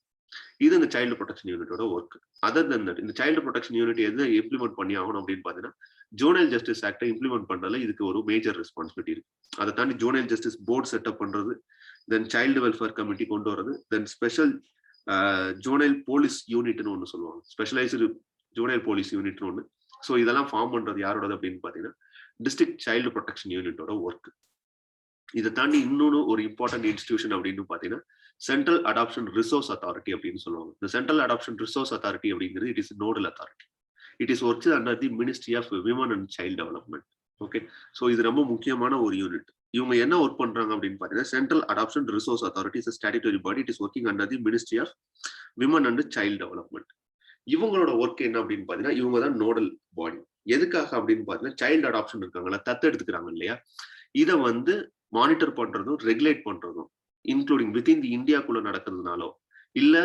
இது இந்த சைல்டு ப்ரொடெக்ஷன் யூனிட்டோட ஒர்க். அதர் தென் தட் இந்த சைல்டு ப்ரொடெக்ஷன் யூனிட் எது இம்ப்ளிமெண்ட் பண்ணி ஆகணும் அப்படின்னு பாத்தீங்கன்னா ஜூவனைல் ஜஸ்டிஸ் ஆக்டை இம்ப்ளிமெண்ட் பண்றதுல இதுக்கு ஒரு மேஜர் ரெஸ்பான்சிபிலிட்டி இருக்கு. அதை தாண்டி ஜூவனைல் ஜஸ்டிஸ் போர்டு செட்டப் பண்றது, தென் சைல்டு வெல்ஃபேர் கமிட்டி கொண்டு வரது, தென் ஸ்பெஷல் ஜூவனைல் போலீஸ் யூனிட்னு ஒன்று சொல்லுவாங்க, ஸ்பெஷலைஸ்டு ஜூவனைல் போலீஸ் யூனிட்னு ஒன்று. ஸோ இதெல்லாம் ஃபார்ம் பண்றது யாரோடது அப்படின்னு பாத்தீங்கன்னா டிஸ்ட்ரிக்ட் சைல்டு ப்ரொடெக்ஷன் யூனிட்டோட ஒர்க். இதை தாண்டி இன்னொன்று ஒரு இம்பார்ட்டன்ட் இன்ஸ்டிடியூஷன் அப்படின்னு பாத்தீங்கன்னா சென்ட்ரல் அடாப்ஷன் ரிசோர்ஸ் அத்தாரிட்டி அப்படின்னு சொல்லுவாங்க. இந்த சென்ட்ரல் அடாப்ஷன் ரிசோர்ஸ் அத்தாரிட்டி அப்படிங்கிறது it is nodal authority. It is work under the ministry of women and child development. Okay, so இது ரொம்ப முக்கியமான ஒரு யூனிட். இவங்க என்ன ஒர்க் பண்றாங்க அப்படின்னு பாத்தீங்கன்னா central adoption resource authority is statutory body. It is working under the ministry of women and child development. இவங்களோட ஒர்க் என்ன அப்படின்னு பாத்தீங்கன்னா இவங்க தான் நோடல் பாடி. எதுக்காக அப்படின்னு பாத்தீங்கன்னா சைல்டு அடாப்ஷன் இருக்காங்களா, தத்து எடுத்துக்கிறாங்க இல்லையா, இதை வந்து மானிட்டர் பண்றதும் ரெகுலேட் பண்றதும் இன்க்ளூடிங் வித்தின் தி இந்தியாக்குள்ள நடக்கிறதுனாலோ இல்ல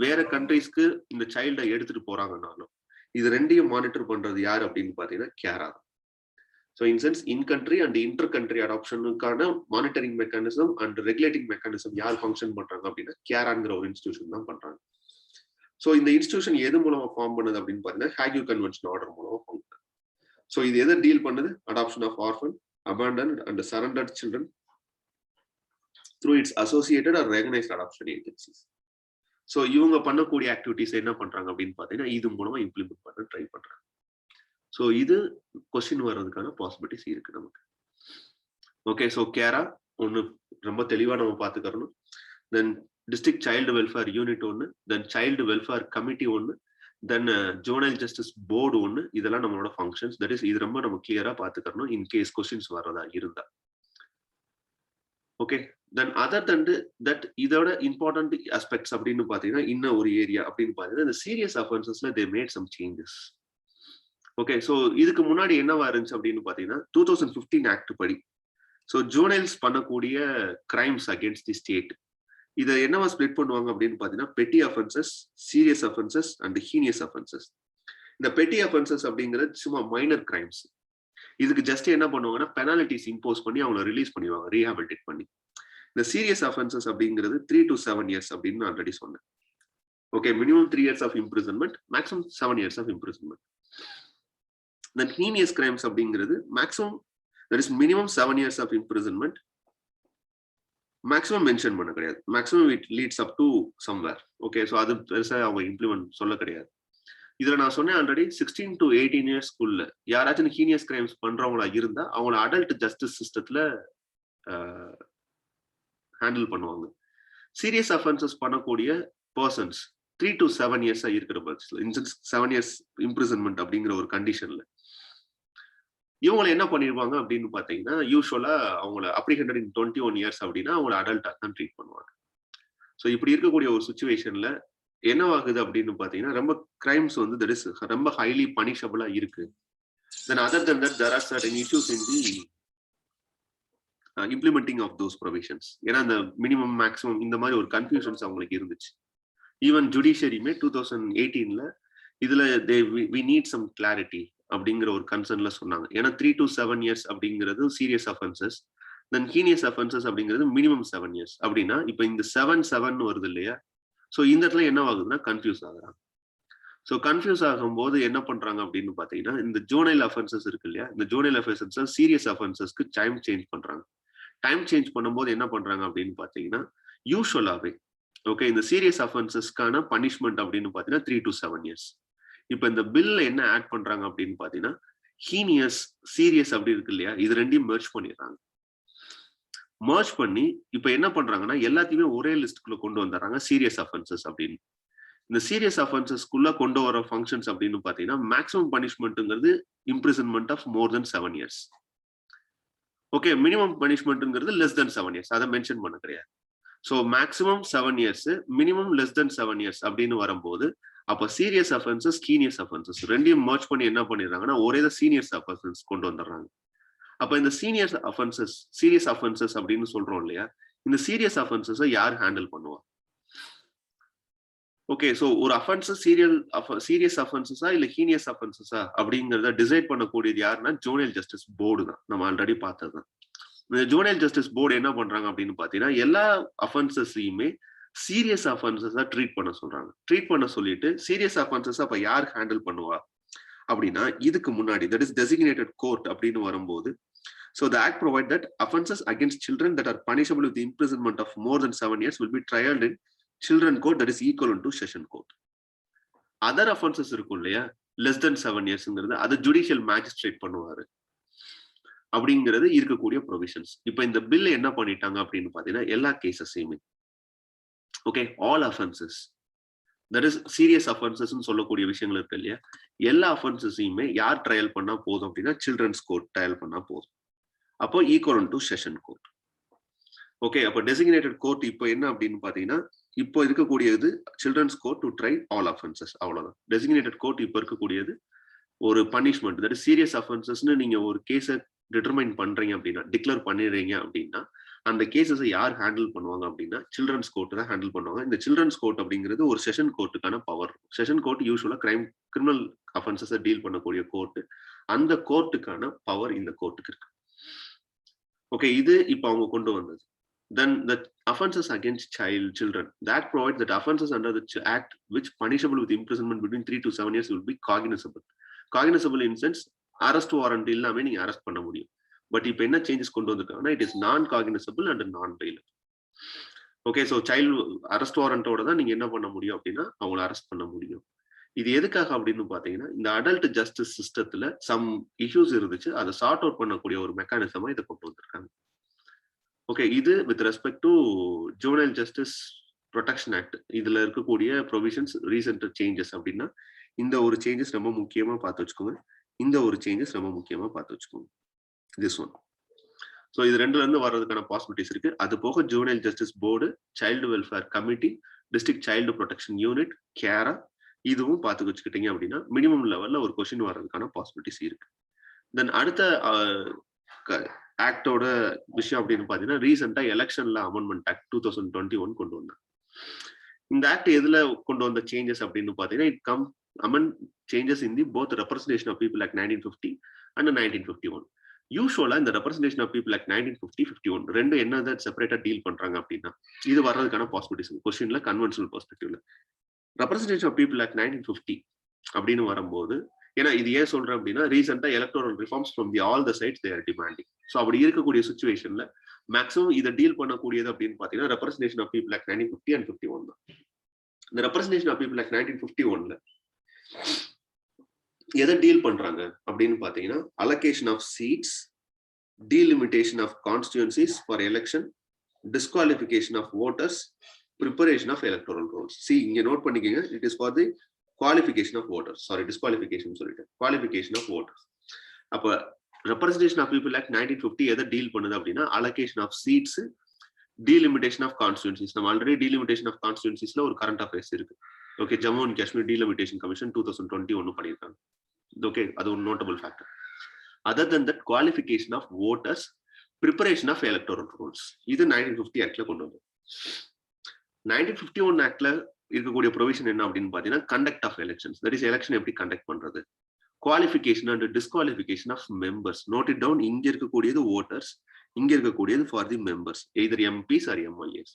வேற கண்ட்ரீஸ்க்கு இந்த சைல்டை எடுத்துட்டு போறாங்கனாலோ இது ரெண்டையும் மானிட்டர் பண்றது யார் அப்படின்னு பாத்தீங்கன்னா CARA. So in sense in country and inter country அடாப்ஷனுக்கான monitoring mechanism and regulating mechanism யார் ஃபங்க்ஷன் பண்றாங்க அப்படின்னா கேராங்கிற ஒரு இன்ஸ்டிடியூஷன் தான் பண்றாங்க. ஸோ இந்த இன்ஸ்டிடியூஷன் எது மூலமா ஃபார்ம் பண்ணுது அப்படின்னு பாத்தீங்கன்னா ஹேக்யூ கன்வென்ஷன் ஆர்டர் மூலமா ஃபார்ம் பண்ணுது. ஸோ இது எதை டீல் பண்ணுது, adoption of orphan, abandoned and surrendered children through its associated or recognized adoption agencies. So இவங்க பண்ணக்கூடிய ஆக்டிவிட்டிஸ் என்ன பண்றாங்க அப்படின்னு பாத்தீங்கன்னா இது மூலமா இம்ப்ளிமெண்ட் பண்ண ட்ரை பண்றாங்க. ஸோ இது கொஸ்டின் வர்றதுக்கான பாசிபிலிட்டிஸ் இருக்கு நமக்கு. ஓகே, ஸோ கேரா ஒன்று ரொம்ப தெளிவா நம்ம பார்த்துக்கறணும். தென் டிஸ்ட்ரிக்ட் சைல்டு வெல்ஃபேர் யூனிட் ஒன்று, தென் சைல்டு வெல்ஃபேர் கமிட்டி ஒன்று, தென் ஜூவனைல் ஜஸ்டிஸ் போர்டு ஒன்று. இதெல்லாம் நம்மளோட ஃபங்க்ஷன்ஸ். தட் இஸ் இது ரொம்ப நம்ம கிளியரா பார்த்துக்கறணும் இன் கேஸ் கொஸ்டின்ஸ் வர்றதா இருந்தா. Okay, then other than that இதோட இம்பார்ட்டன்ட் ஆஸ்பெக்ட்ஸ் அப்படின்னு பாத்தீங்கன்னா இன்னும் ஒரு ஏரியா அப்படின்னு பாத்தீங்கன்னா இந்த சீரியஸ் அஃபென்சஸ்ல they made some changes. Okay, so இதுக்கு முன்னாடி என்னவா இருந்துச்சு அப்படின்னு பாத்தீங்கன்னா 2015 ஆக்ட் படி ஸோ ஜூவனைல்ஸ் பண்ணக்கூடிய கிரைம்ஸ் அகேன்ஸ்ட் தி ஸ்டேட் இதை என்னவா ஸ்பிளிட் பண்ணுவாங்க அப்படின்னு பாத்தீங்கன்னா petty offences, serious offences and heinous offences. இந்த பெட்டி அஃபென்சஸ் அப்படிங்கிறது சும்மா மைனர் கிரைம்ஸ். இதுக்கு ஜஸ்ட் என்ன பண்ணுவாங்கன்னா பெனாலிட்டிஸ் இம்போஸ் பண்ணி அவங்களை ரிலீஸ் பண்ணிடுவாங்க, ரீஹாபிலிட்டேட் பண்ணி. இந்த சீரியஸ் அஃபென்சஸ் அப்படிங்கிறது 3 to 7 years அப்படின்னு நான் ஆல்ரெடி சொன்னேன். Okay, minimum 3 years of imprisonment, maximum 7 years of imprisonment. Then heinous crimes அப்படிங்கிறது maximum that is minimum 7 years of imprisonment, maximum mention பண்ண கிடையாது, maximum it leads up to somewhere. Okay, so அது பெருசாக அவங்க implement சொல்ல கிடையாது. இதுல நான் சொன்னேன் ஆல்ரெடி 16 to 18 years யாராச்சும் ஹீனியஸ் கிரைம்ஸ் பண்றவங்களா இருந்தா அவங்கள அடல்ட் ஜஸ்டிஸ் சிஸ்டத்துல ஹேண்டில் பண்ணுவாங்க. சீரியஸ் அஃபென்சஸ் பண்ணக்கூடிய பர்சன்ஸ் 3 to 7 years இருக்கிற பட்சத்தில் 7 years இம்ப்ரிசன்மெண்ட் அப்படிங்கிற ஒரு கண்டிஷன்ல இவங்களை என்ன பண்ணிருப்பாங்க அப்படின்னு பாத்தீங்கன்னா யூஸ்வலா அவங்கள அப்ரிஹெண்டட் இன் 21 years அப்படின்னா அவங்கள அடல்ட்டா தான் ட்ரீட் பண்ணுவாங்க. ஸோ இப்படி இருக்கக்கூடிய ஒரு சுச்சுவேஷன்ல என்னவாகுது அப்படின்னு பாத்தீங்கன்னா ரொம்ப கிரைம்ஸ் வந்து தட் இஸ் ரொம்ப ஹைலி பனிஷபிளா இருக்கு. Then other than that there are certain issues in the implementing of those provisions. ஏன்னா அந்த மினிமம் மேக்ஸிமம் இந்த மாதிரி ஒரு கன்ஃபியூஷன்ஸ் அவங்களுக்கு இருந்துச்சு. ஈவன் ஜுடிஷியரியுமே 2018 இதுல வி நீட் சம் கிளாரிட்டி அப்படிங்கிற ஒரு கன்சர்ன்ல சொன்னாங்க. ஏன்னா 3 to 7 years அப்படிங்கிறது சீரியஸ் அஃபென்சஸ், தென் ஹீனியஸ் அஃபென்சஸ் அப்படிங்கிறது மினிமம் 7 years. அப்படின்னா இப்ப இந்த 7 வருது இல்லையா, ஸோ இந்த இடத்துல என்ன ஆகுதுன்னா கன்ஃபியூஸ் ஆகுறாங்க. ஸோ கன்ஃபியூஸ் ஆகும்போது என்ன பண்றாங்க அப்படின்னு பாத்தீங்கன்னா இந்த ஜூவனைல் அஃபென்சஸ் இருக்கு இல்லையா, இந்த ஜூவனைல் அஃபென்சஸ் சீரியஸ் அஃபென்சஸ்க்கு டைம் சேஞ்ச் பண்றாங்க. டைம் சேஞ்ச் பண்ணும்போது என்ன பண்றாங்க அப்படின்னு பாத்தீங்கன்னா யூஸ்வலாவே ஓகே இந்த சீரியஸ் அஃபென்சஸ்க்கான பனிஷ்மெண்ட் அப்படின்னு பாத்தீங்கன்னா 3 to 7 years. இப்ப இந்த பில்ல என்ன ஆட் பண்றாங்க அப்படின்னு பாத்தீங்கன்னா ஹீனியஸ், சீரியஸ் அப்படி இருக்கு இல்லையா, இது ரெண்டையும் மெர்ஜ் பண்ணிடுறாங்க. மர்ஜ் பண்ணி இப்ப என்ன பண்றாங்கன்னா எல்லாத்தையுமே ஒரே லிஸ்ட்குள்ள கொண்டு வந்துடுறாங்க சீரியஸ் அஃபென்சஸ் அப்படின்னு. இந்த சீரியஸ் அஃபென்சஸ்க்குள்ள கொண்டு வர ஃபங்க்ஷன்ஸ் அப்படின்னு பாத்தீங்கன்னா மேக்ஸிமம் பனிஷ்மெண்ட்ங்கிறது imprisonment of more than 7 years. Okay, minimum பனிஷ்மெண்ட்ங்கிறது லெஸ் தென் 7 years, அதை மென்ஷன் பண்ண கிடையாது. So maximum 7 years, minimum less than 7 years அப்படின்னு வரும்போது அப்ப சீரியஸ் அஃபென்சஸ், ஹீனியஸ் அஃபென்சஸ் ரெண்டையும் மர்ஜ் பண்ணி என்ன பண்ணிடுறாங்கன்னா ஒரே தான் சீனியர்ஸ் அஃபென்சஸ் கொண்டு வந்துடுறாங்க. அப்ப இந்த சீனியர்ஸ் அஃபென்சஸ், சீரியஸ் அஃபென்சஸ் அப்படின்னு சொல்றோம் இல்லையா, இந்த சீரியஸ் அஃபென்சஸை யார் ஹேண்டில் பண்ணுவா? ஓகே, ஸோ ஒரு அஃபென்சஸ் சீரியஸ் அஃபென்சஸா இல்ல ஹீனியஸ் அஃபென்சஸா அப்படிங்கிறத டிசைட் பண்ணக்கூடியது யாருன்னா ஜூவனைல் ஜஸ்டிஸ் போர்டு தான். நம்ம ஆல்ரெடி பார்த்ததுதான். ஜுவனைல் ஜஸ்டிஸ் போர்டு என்ன பண்றாங்க அப்படின்னு பாத்தீங்கன்னா எல்லா அஃபென்சஸையுமே சீரியஸ் அஃபென்சஸா ட்ரீட் பண்ண சொல்றாங்க. ட்ரீட் பண்ண சொல்லிட்டு சீரியஸ் அஃபென்சஸ் அப்ப யார் ஹேண்டில் பண்ணுவா அப்படின்னா இதுக்கு முன்னாடி தட் இஸ் டெசிக்னேட்டட் கோர்ட் அப்படின்னு வரும்போது so the act provide that offenses against children that are punishable with imprisonment of more than 7 years will be trialed in children court that is equivalent to session court. Other offenses இருக்கும் இல்லையா less than 7 yearsங்கிறது அது judicial magistrate பண்ணுவாரு அப்படிங்கிறது இருக்கக்கூடிய provisions. இப்போ இந்த bill என்ன பண்ணிட்டாங்க அப்படின்னு பாத்தீங்கன்னா எல்லா கேசஸையுமே okay all offences that is serious offences சொல்லக்கூடிய விஷயங்கள் இருக்கு இல்லையா எல்லா அஃபென்சஸையுமே யார் ட்ரையல் பண்ணா போதும் அப்படின்னா சில்ட்ரன்ஸ் கோர்ட் ட்ரையல் பண்ணா போதும். அப்போ equal to session court. Okay அப்போ டெசிக்னேட்டட் கோர்ட் இப்போ என்ன அப்படின்னு பாத்தீங்கன்னா இப்போ இருக்கக்கூடியது children's court to try all offences அவ்வளவுதான். டெசிக்னேட்டட் கோர்ட் இப்போ இருக்கக்கூடியது ஒரு பனிஷ்மெண்ட் தட் இஸ் சீரியஸ் அஃபென்சஸ்னு நீங்க ஒரு கேஸை டிட்டர்மைன் பண்றீங்க அப்படின்னா டிக்ளேர் பண்ணிடுறீங்க அப்படின்னா அந்த கேசஸை யார் ஹேண்டில் பண்ணுவாங்க அப்படின்னா சில்ட்ரன்ஸ் கோர்ட் தான் ஹேண்டில் பண்ணுவாங்க. இந்த சில்ட்ரன்ஸ் கோர்ட் அப்படிங்கிறது ஒரு செஷன் கோர்ட்டுக்கான பவர். செஷன் கோர்ட் யூஸ்வலா கிரிமினல் அஃபென்சஸை டீல் பண்ணக்கூடிய கோர்ட். அந்த கோர்ட்டுக்கான பவர் இந்த கோர்ட்டுக்கு இருக்கு. ஓகே இது இப்போ அவங்க கொண்டு வந்தது. Then the offenses against children that provides that offenses under the act which punishable with imprisonment between 3 to 7 years will be cognizable. Cognizable in sense arrest warrant இல்லாம நீங்க அரெஸ்ட் பண்ண முடியும். பட் இப்போ என்ன சேஞ்சஸ் கொண்டு வந்திருக்காங்கன்னா it is non cognisable and non bailable. Okay so child arrest வாரண்டோட தான் நீங்க என்ன பண்ண முடியும் அப்படின்னா அவங்களை அரெஸ்ட் பண்ண முடியும். இது எதுக்காக அப்படின்னு பாத்தீங்கன்னா இந்த அடல்ட் ஜஸ்டிஸ் சிஸ்டத்துல சம் இஷ்யூஸ் இருந்துச்சு அதை சார்ட் அவுட் பண்ணக்கூடிய ஒரு மெக்கானிசமா இதை கொண்டு வந்திருக்காங்க. ஓகே இது with respect to juvenile justice protection act இதுல இருக்கக்கூடிய ப்ரொவிஷன்ஸ் ரீசெண்ட் சேஞ்சஸ் அப்படின்னா இந்த ஒரு சேஞ்சஸ் ரொம்ப முக்கியமா பார்த்து வச்சுக்கோங்க. இந்த ஒரு சேஞ்சஸ் ரொம்ப முக்கியமா பார்த்து வச்சுக்கோங்க. This one. ஸோ இது ரெண்டுல இருந்து வர்றதுக்கான பாசிபிலிட்டிஸ் இருக்கு. அது போக juvenile justice board, child welfare committee, district child protection unit, CARA இதுவும் பார்த்து வச்சுக்கிட்டீங்க அப்படின்னா மினிமம் லெவல்ல ஒரு கொஸ்டின் வர்றதுக்கான பாசிபிலிட்டிஸ் இருக்கு. தென் அடுத்த ஆக்டோட விஷயம் அப்படின்னு பாத்தீங்கன்னா ரீசெண்டா எலெக்ஷன்ல அமெண்ட்மெண்ட் ஆக்ட் 2021 கொண்டு வந்தாங்க. இந்த ஆக்ட் எதுல கொண்டு வந்த சேஞ்சஸ் அப்படின்னு பாத்தீங்கன்னா it come amend changes in the both representation of people act 1950 and 1951. யூஸ்வலா இந்த ரெப்ரசன்டேஷன் ஆஃப் பீப்புள் ஆக்ட் 1950-51 ரெண்டு என்ன செப்பரேட்டா டீல் பண்றாங்க அப்படின்னா இது வர்றதுக்கான பாசிபிலிட்டிஸ் கொஸ்டின்ல கன்வென்ஷனல் பெர்ஸ்பெக்டிவ்ல. ரெப்ரசன்டேஷன் ஆஃப் பீப்புள் ஆக்ட் 1950 அப்படின்னு வரும்போது ஏன்னா இது ஏன் சொல்றேன் அப்படின்னா ரீசெண்டா electoral reforms from the all the sides they are demanding. So அப்படி இருக்கக்கூடிய சுச்சுவேஷன்ல மேக்ஸிமம் இதை டீல் பண்ணக்கூடியது அப்படின்னு பாத்தீங்கன்னா representation of people act 1950 and 51 தான். இந்த ரெப்ரசன்டேஷன் ஆஃப் பீப்புள் ஆக்ட் 1951ல எதை டீல் பண்றாங்க அப்படின்னு பாத்தீங்கன்னா allocation of seats, delimitation of constituencies for election, disqualification of voters, preparation of electoral rolls. இங்க நோட் பண்ணிக்கங்க it is for the qualification of voters. Sorry, disqualification சொல்லிட்டேன். qualification of voters. அப்ப representation of people act 1950 எதை deal பண்ணுது அப்படின்னா allocation of seats, delimitation of constituencies. நம்ம already delimitation of constituencies-ல ஒரு current affairs இருக்கு. Okay Jammu and Kashmir delimitation commission 2021 பண்ணிருக்காங்க. Okay அது ஒரு notable factor. Other than that qualification of voters, preparation of electoral rolls. இது 1950 ஆக்ட்ல கொண்டு வந்தது. 1951 ஆக்ட்ல இருக்கக்கூடிய ப்ரொவிஷன் என்ன அப்படின்னு பாத்தீங்கன்னா conduct of elections. That is election எப்படி கண்டக்ட் பண்றது, qualification and disqualification of members. Note it down. இங்க இருக்கக்கூடியது ஓட்டர்ஸ், இங்க இருக்கக்கூடியது for the members either MPs or MLAs.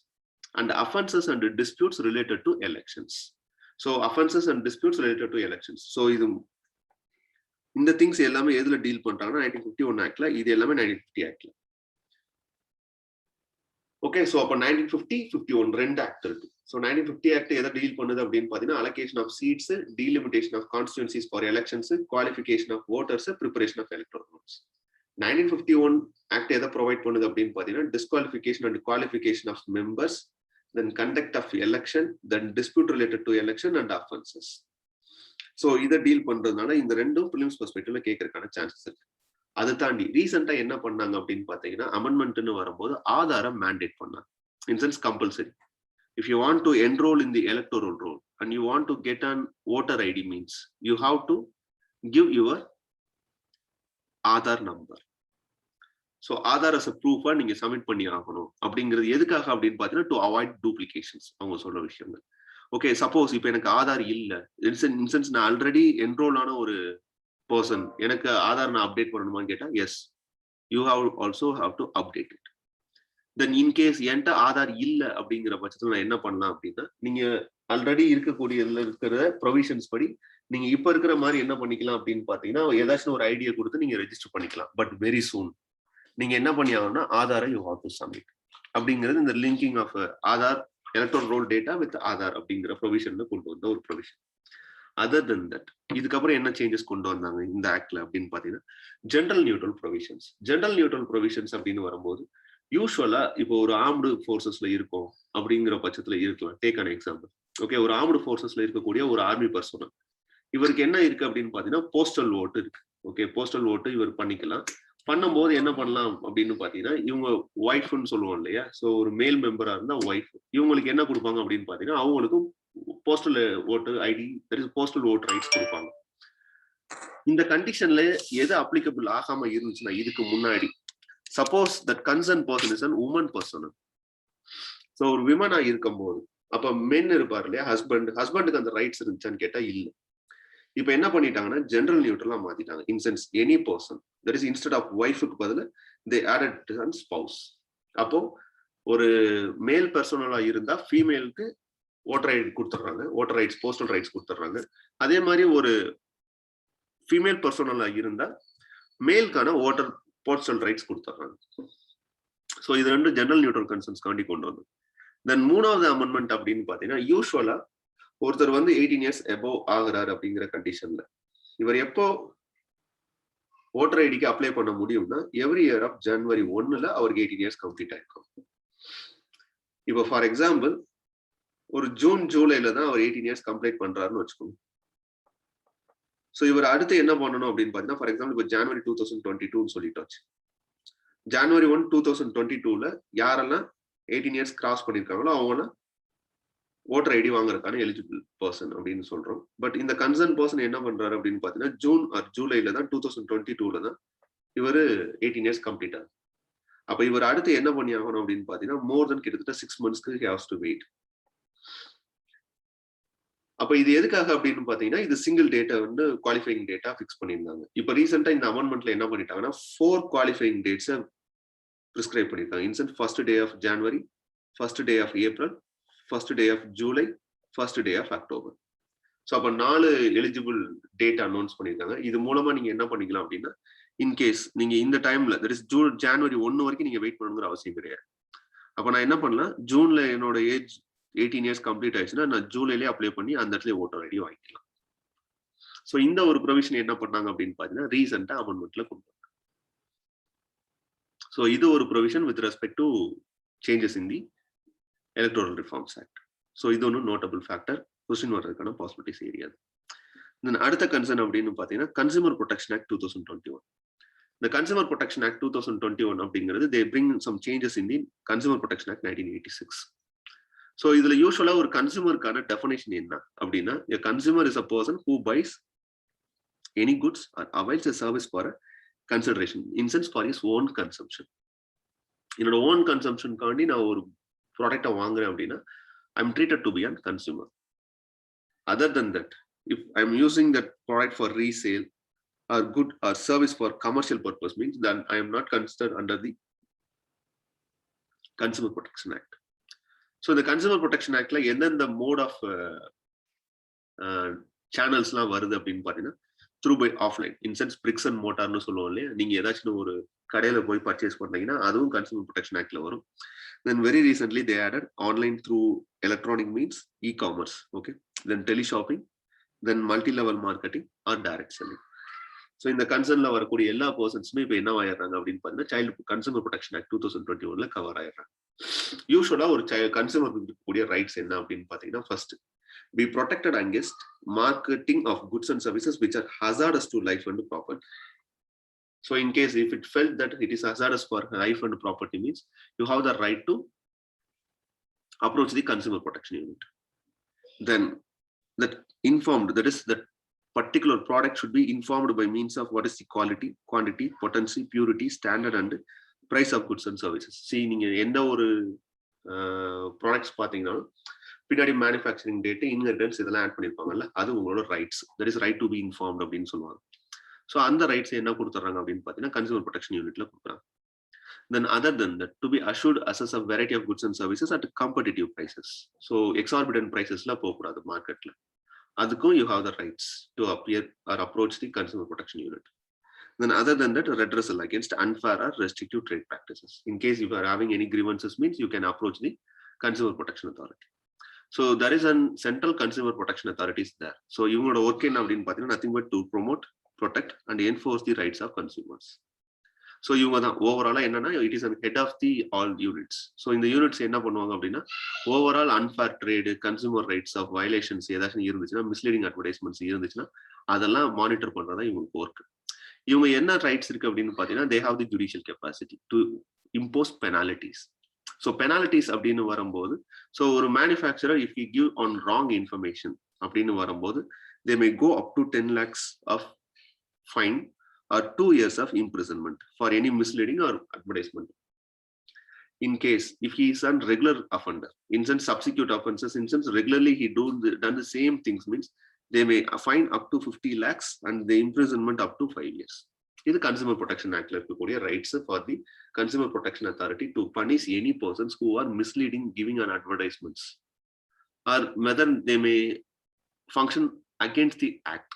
And offences and disputes related to elections. So offences and disputes related to elections. So இது இந்த things எல்லாமே எதுல deal பண்றாங்கன்னா 1951 ஆக்ட்ல, இது எல்லாமே 1950 ஆக்ட்ல. ஓகே ஸோ அப்போ 1950-51 ரெண்டு ஆக்ட் இருக்கு. ஸோ 1950 ஆக்ட் எதை டீல் பண்ணுது அப்படின்னு பாத்தீங்கன்னா allocation of seats, delimitation of constituencies for elections, qualification of voters, preparation of electoral rolls. 1951 act எதை ப்ரொவைட் பண்ணுது அப்படின்னு பாத்தீங்கன்னா disqualification and qualification of members, then conduct of election, then dispute related to election and offences. So இதை deal பண்றதுனால இந்த ரெண்டும் films பெர்ஸ்பெக்டிவ்ல கேட்கறதுக்கான chances இருக்கு. அதை தாண்டி ரீசெண்டா என்ன பண்ணாங்க அப்படின்னு பாத்தீங்கன்னா அமெண்ட்மெண்ட்னு வரும்போது ஆதாரம் மேண்டேட் பண்ணாங்க. In sense compulsory. If you want to enroll in the electoral roll and you want to get an voter ID means you have to give your Aadhaar number. So Aadhaar as a proof நீங்க submit பண்ணி ஆகணும். அப்படிங்கிறது எதுக்காக அப்படின்னு பாத்தீங்கன்னா to avoid duplications. அவங்க சொல்ற விஷயங்கள். ஓகே சப்போஸ் இப்போ எனக்கு ஆதார் இல்ல, இன்சென்ஸ் நான் ஆல்ரெடி என்ரோல் ஆன ஒரு பர்சன், எனக்கு ஆதார் நான் அப்டேட் பண்ணணுமான்னு கேட்டா S you also have to update it. Then in case என்கிட்ட ஆதார் இல்லை அப்படிங்கிற பட்சத்தில் நான் என்ன பண்ணலாம் அப்படின்னா, நீங்க ஆல்ரெடி இருக்கிற ப்ரொவிஷன்ஸ் படி நீங்க இப்ப இருக்கிற மாதிரி என்ன பண்ணிக்கலாம் அப்படின்னு பாத்தீங்கன்னா, ஏதாச்சும் ஒரு ஐடியா கொடுத்து நீங்க ரெஜிஸ்டர் பண்ணிக்கலாம். பட் வெரி சூன் நீங்க என்ன பண்ணி ஆகணும்னா ஆதாரை யூ ஹேவ் டு சப்மிட் அப்படிங்கிறது இந்த linking of Aadhaar electoral roll data with Aadhaar அப்படிங்கிற ப்ரொவிஷன்ல கொண்டு வந்த ஒரு ப்ரொவிஷன். அதர் தென் தட் இதுக்கப்புறம் என்ன சேஞ்சஸ் கொண்டு வந்தாங்க இந்த ஆக்ட்ல அப்படின்னு பாத்தீங்கன்னா, general neutral provisions. General neutral provisions அப்படின்னு வரும்போது யூஸ்வலா இப்போ ஒரு ஆர்ம்டு ஃபோர்ஸஸ்ல இருக்கும் அப்படிங்கிற பட்சத்துல இருக்கலாம். Take an example. ஓகே, ஒரு ஆர்ம்டு ஃபோர்ஸஸ்ல இருக்கக்கூடிய ஒரு ஆர்மி பர்சனல், இவருக்கு என்ன இருக்கு அப்படின்னு பாத்தீங்கன்னா போஸ்டல் ஓட்டு இருக்கு. ஓகே, போஸ்டல் ஓட்டு இவர் பண்ணிக்கலாம். பண்ணும்போது என்ன பண்ணலாம் அப்படின்னு பாத்தீங்கன்னா, இவங்க ஒய்ஃப்னு சொல்லுவோம் இல்லையா, ஸோ ஒரு மேல் மெம்பரா இருந்தா ஒய்ஃப், இவங்களுக்கு என்ன கொடுப்பாங்க அப்படின்னு பாத்தீங்கன்னா, அவங்களுக்கும் போஸ்டல் ஓட்டு ஐடி, போஸ்டல் ஓட்டு ரைட்ஸ் கொடுப்பாங்க. இந்த கண்டிஷன்ல எது அப்ளிகபிள் ஆகாம இருந்துச்சுன்னா, இதுக்கு முன்னாடி suppose that concern person is an woman person, so ஒரு விமனா இருக்கும்போது அப்ப மென் இருப்பார் இல்லையா, ஹஸ்பண்டுக்கு அந்த ரைட்ஸ் இருந்துச்சான்னு கேட்டா இல்ல. இப்ப என்ன பண்ணிட்டாங்கன்னா ஜெனரல் நியூட்ரலா மாத்திட்டாங்க. In sense any person, that is instead of ஒய்ஃபுக்கு பதில் தே ஆடட் அன் ஸ்பவுஸ். அப்போ ஒரு மேல் பர்சனலா இருந்தா ஃபீமேலுக்கு ஓட்டர் ஐடி கொடுத்துட்றாங்க, ஓட்டர் ரைட்ஸ், போஸ்டல் ரைட்ஸ் கொடுத்துட்றாங்க. அதே மாதிரி ஒரு ஃபீமேல் பர்சனலா இருந்தா மேலுக்கான ஓட்டர் போஸ்டல் ரைட்ஸ் கொடுத்துட்றாங்க. ஸோ இது ரெண்டு ஜெனரல் நியூட்ரல் கன்சர்ன்ஸ் காண்டி கொண்டு வந்தோம். தென் மூணாவது அமெண்ட்மெண்ட் அப்படின்னு பாத்தீங்கன்னா, யூஸ்வலா ஒருத்தர் 18 இயர்ஸ் எபோவ் ஆகுறாரு அப்படிங்கிற கண்டிஷன்ல இவர் எப்போ ஓட்டர் ஐடிக்கு அப்ளை பண்ண முடியும்னா, எவ்ரி இயர் ஆஃப் ஜனவரி 1ல அவருக்கு 18 இயர்ஸ் கம்ப்ளீட் ஆயிருக்கும். இப்போ ஃபார் எக்ஸாம்பிள் ஒரு ஜூலைல தான் அவர் 18 இயர்ஸ் கம்ப்ளீட் பண்றாருன்னு வச்சுக்கோங்க. ஸோ இவர் அடுத்து என்ன பண்ணணும் அப்படின்னு பாத்தீங்கன்னா, ஃபார் எக்ஸாம்பிள் இப்போ ஜனவரி 2022 சொல்லிட்டாச்சு. ஜனவரி 1, 2022ல யாரெல்லாம் 18 இயர்ஸ் கிராஸ் பண்ணிருக்காங்களோ அவங்களாம் ஓட்டர் ஐடி வாங்குறதுக்கான எலிஜிபிள் பர்சன் அப்படின்னு சொல்றோம். பட் இந்த கன்சர்ன் பர்சன் என்ன பண்றாரு அப்படின்னு பாத்தீங்கன்னா, ஜூன் ஆர் ஜூலைல தான் 2022ல தான் இவர் 18 இயர்ஸ் கம்ப்ளீட் ஆகுது. அப்ப இவர் அடுத்து என்ன பண்ணி ஆகணும் அப்படின்னு பாத்தீங்கன்னா, மோர் தென் கிட்டத்தட்ட 6 monthsக்கு he has to wait. அப்ப இது எதுக்காக அப்படின்னு பாத்தீங்கன்னா, இது சிங்கிள் டேட்டா வந்து குவாலிஃபைங் டேட்டா பிக்ஸ் பண்ணியிருந்தாங்க. இப்ப ரீசெண்டா இந்த அமெண்ட்மெண்ட்ல என்ன பண்ணிட்டாங்கன்னா, 4 குவாலிஃபைங் டேட்ஸை பிரிஸ்கிரைப் பண்ணிருக்காங்க. இன்சென்ட் first day of January, first day of April, first day of July, first day of October. So அப்போ 4 எலிஜிபிள் டேட் அனௌன்ஸ் பண்ணியிருக்காங்க. இது மூலமா நீங்க என்ன பண்ணிக்கலாம் அப்படின்னா, இன்கேஸ் நீங்க இந்த டைம்ல தட் இஸ் ஜனவரி 1 வரைக்கும் நீங்க வெயிட் பண்ணணுங்கிற அவசியம் கிடையாது. அப்ப நான் என்ன பண்ணலாம், ஜூன்ல என்னோட ஏஜ் 18 இயர்ஸ் கம்ப்ளீட் ஆயிடுச்சுன்னா நான் ஜூலைலே அப்ளை பண்ணி அந்த இடத்துல ஓட்டர் ஐடி வாங்கிக்கலாம். ஸோ இந்த ஒரு ப்ரொவிஷன் என்ன பண்ணாங்க அப்படின்னு பாத்தீங்கன்னா, ரீசெண்டா அமெண்ட்மெண்ட்ல கொண்டு வந்தாங்க. ஸோ இது ஒரு provision with respect to changes in the electoral reforms act. So இது ஒன்று நோட்டபிள் ஃபேக்டர், கொஸ்டின் வர்றதுக்கான பாசிபிலிட்டிஸ் ஏரியா. அடுத்த கன்சர்ன் அப்படின்னு பாத்தீங்கன்னா, கன்சூமர் ப்ரொடெக்ஷன் ஆக்ட் 2021. இந்த கன்சூமர் ப்ரொடெக்ஷன் ஆக்ட் 2021 அப்படிங்கிறது they bring some changes in the consumer protection act 1986. So இதுல யூஸ்வலா ஒரு கன்சூமருக்கான டெஃபினேஷன் என்ன அப்படின்னா, a consumer is a person who buys any goods or avails a service for a consideration, in sense for his own consumption. என்னோட own கன்சம்ஷனுக்காண்டி நான் ஒரு ப்ராடக்டை வாங்குறேன் அப்படின்னா, I'm treated to be a consumer. Other than that, if I'm using that product for resale or good or service for commercial purpose, means then I am not considered under the Consumer Protection Act. So the Consumer Protection Act like எந்தெந்த mode of சேனல்ஸ்லாம் வருது அப்படின்னு பாத்தீங்கன்னா, through by offline, இன்சென்ஸ் bricks and மோட்டார்னு சொல்லுவோம் இல்லையா, நீங்க ஏதாச்சும் ஒரு கடையில போய் பர்ச்சேஸ் பண்ணீங்கன்னா அதுவும் கன்சூமர் ப்ரொடெக்ஷன் ஆக்ட்ல வரும். Then very recently they added online through electronic means, e-commerce, okay, then teleshopping, then multi-level marketing or direct selling. So இந்த கன்சர்ன்ல வரக்கூடிய எல்லா பர்சன்ஸுமே இப்போ என்ன ஆயிடுறாங்க அப்படின்னு பாத்தீங்கன்னா, சைல்டு கன்சூமர் ப்ரொடெக்ஷன் ஆக்ட் 2021ல கவர் ஆயிடுறாங்க. யூஸ்வலா ஒரு கன்சூமர் இருக்கக்கூடிய ரைட்ஸ் என்ன அப்படின்னு பாத்தீங்கன்னா, first be protected against marketing of goods and services which are hazardous to life and property. So in case if it felt that it is hazardous for life and property, means you have the right to approach the Consumer Protection Unit. Then that informed, that is that particular product should be informed by means of what is the quality, quantity, potency, purity, standard and price of goods and services. See, நீங்க எந்த ஒரு products பாத்தீங்கன்னா பின்னாடி manufacturing date, ingredients இதெல்லாம் add பண்ணிருப்பாங்கல்ல, அது உங்களோட rights. That is right to be informed அப்படின்னு சொல்லுவாங்க. ஸோ அந்த ரைட்ஸ் என்ன கொடுத்துட்றாங்க அப்படின்னு பார்த்தீங்கன்னா கன்சூமர் ப்ரொடெக்ஷன் யூனிட்ல கொடுக்குறாங்க. Then other than that, to be assured access of variety of goods and services at competitive prices. So exorbitant prices la போகக்கூடாது மார்க்கெட்ல. அதுக்கும் you have the rights to appear or approach the consumer protection unit. Then other than that, redressal against unfair or restrictive trade practices. In case you are having any grievances, means you can approach the consumer protection authority. So there is a central consumer protection authority is there. So இவங்களோட work என்ன அப்படின்னு பார்த்தீங்கன்னா nothing but to promote, protect and enforce the rights of consumers. So இவங்க தான் ஓவராலா என்னன்னா it is head of the all units. So இந்த units என்ன பண்ணுவாங்க அப்படின்னா overall unfair trade, consumer rights of violations ஏதாச்சும் இருந்துச்சுன்னா, மிஸ்லீடிங் அட்வர்டைஸ்மெண்ட்ஸ் இருந்துச்சுன்னா அதெல்லாம் மானிட்டர் பண்றதா இவங்களுக்கு ஒர்க். இவங்க என்ன ரைட்ஸ் இருக்கு அப்படின்னு பாத்தீங்கன்னா they have the judicial capacity to impose penalties. So penalties அப்படின்னு வரும்போது, ஸோ ஒரு manufacturer if you give on wrong information அப்படின்னு வரும்போது they may go up to 10 lakhs of fine or 2 years of imprisonment for any misleading or advertisement. In case if he is a regular offender, in some subsequent offenses, in some regularly he done the same things, means they may fine up to 50 lakhs and the imprisonment up to 5 years. This is Consumer Protection Act rights for the Consumer Protection Authority to punish any persons who are misleading, giving an advertisements, or whether they may function against the act.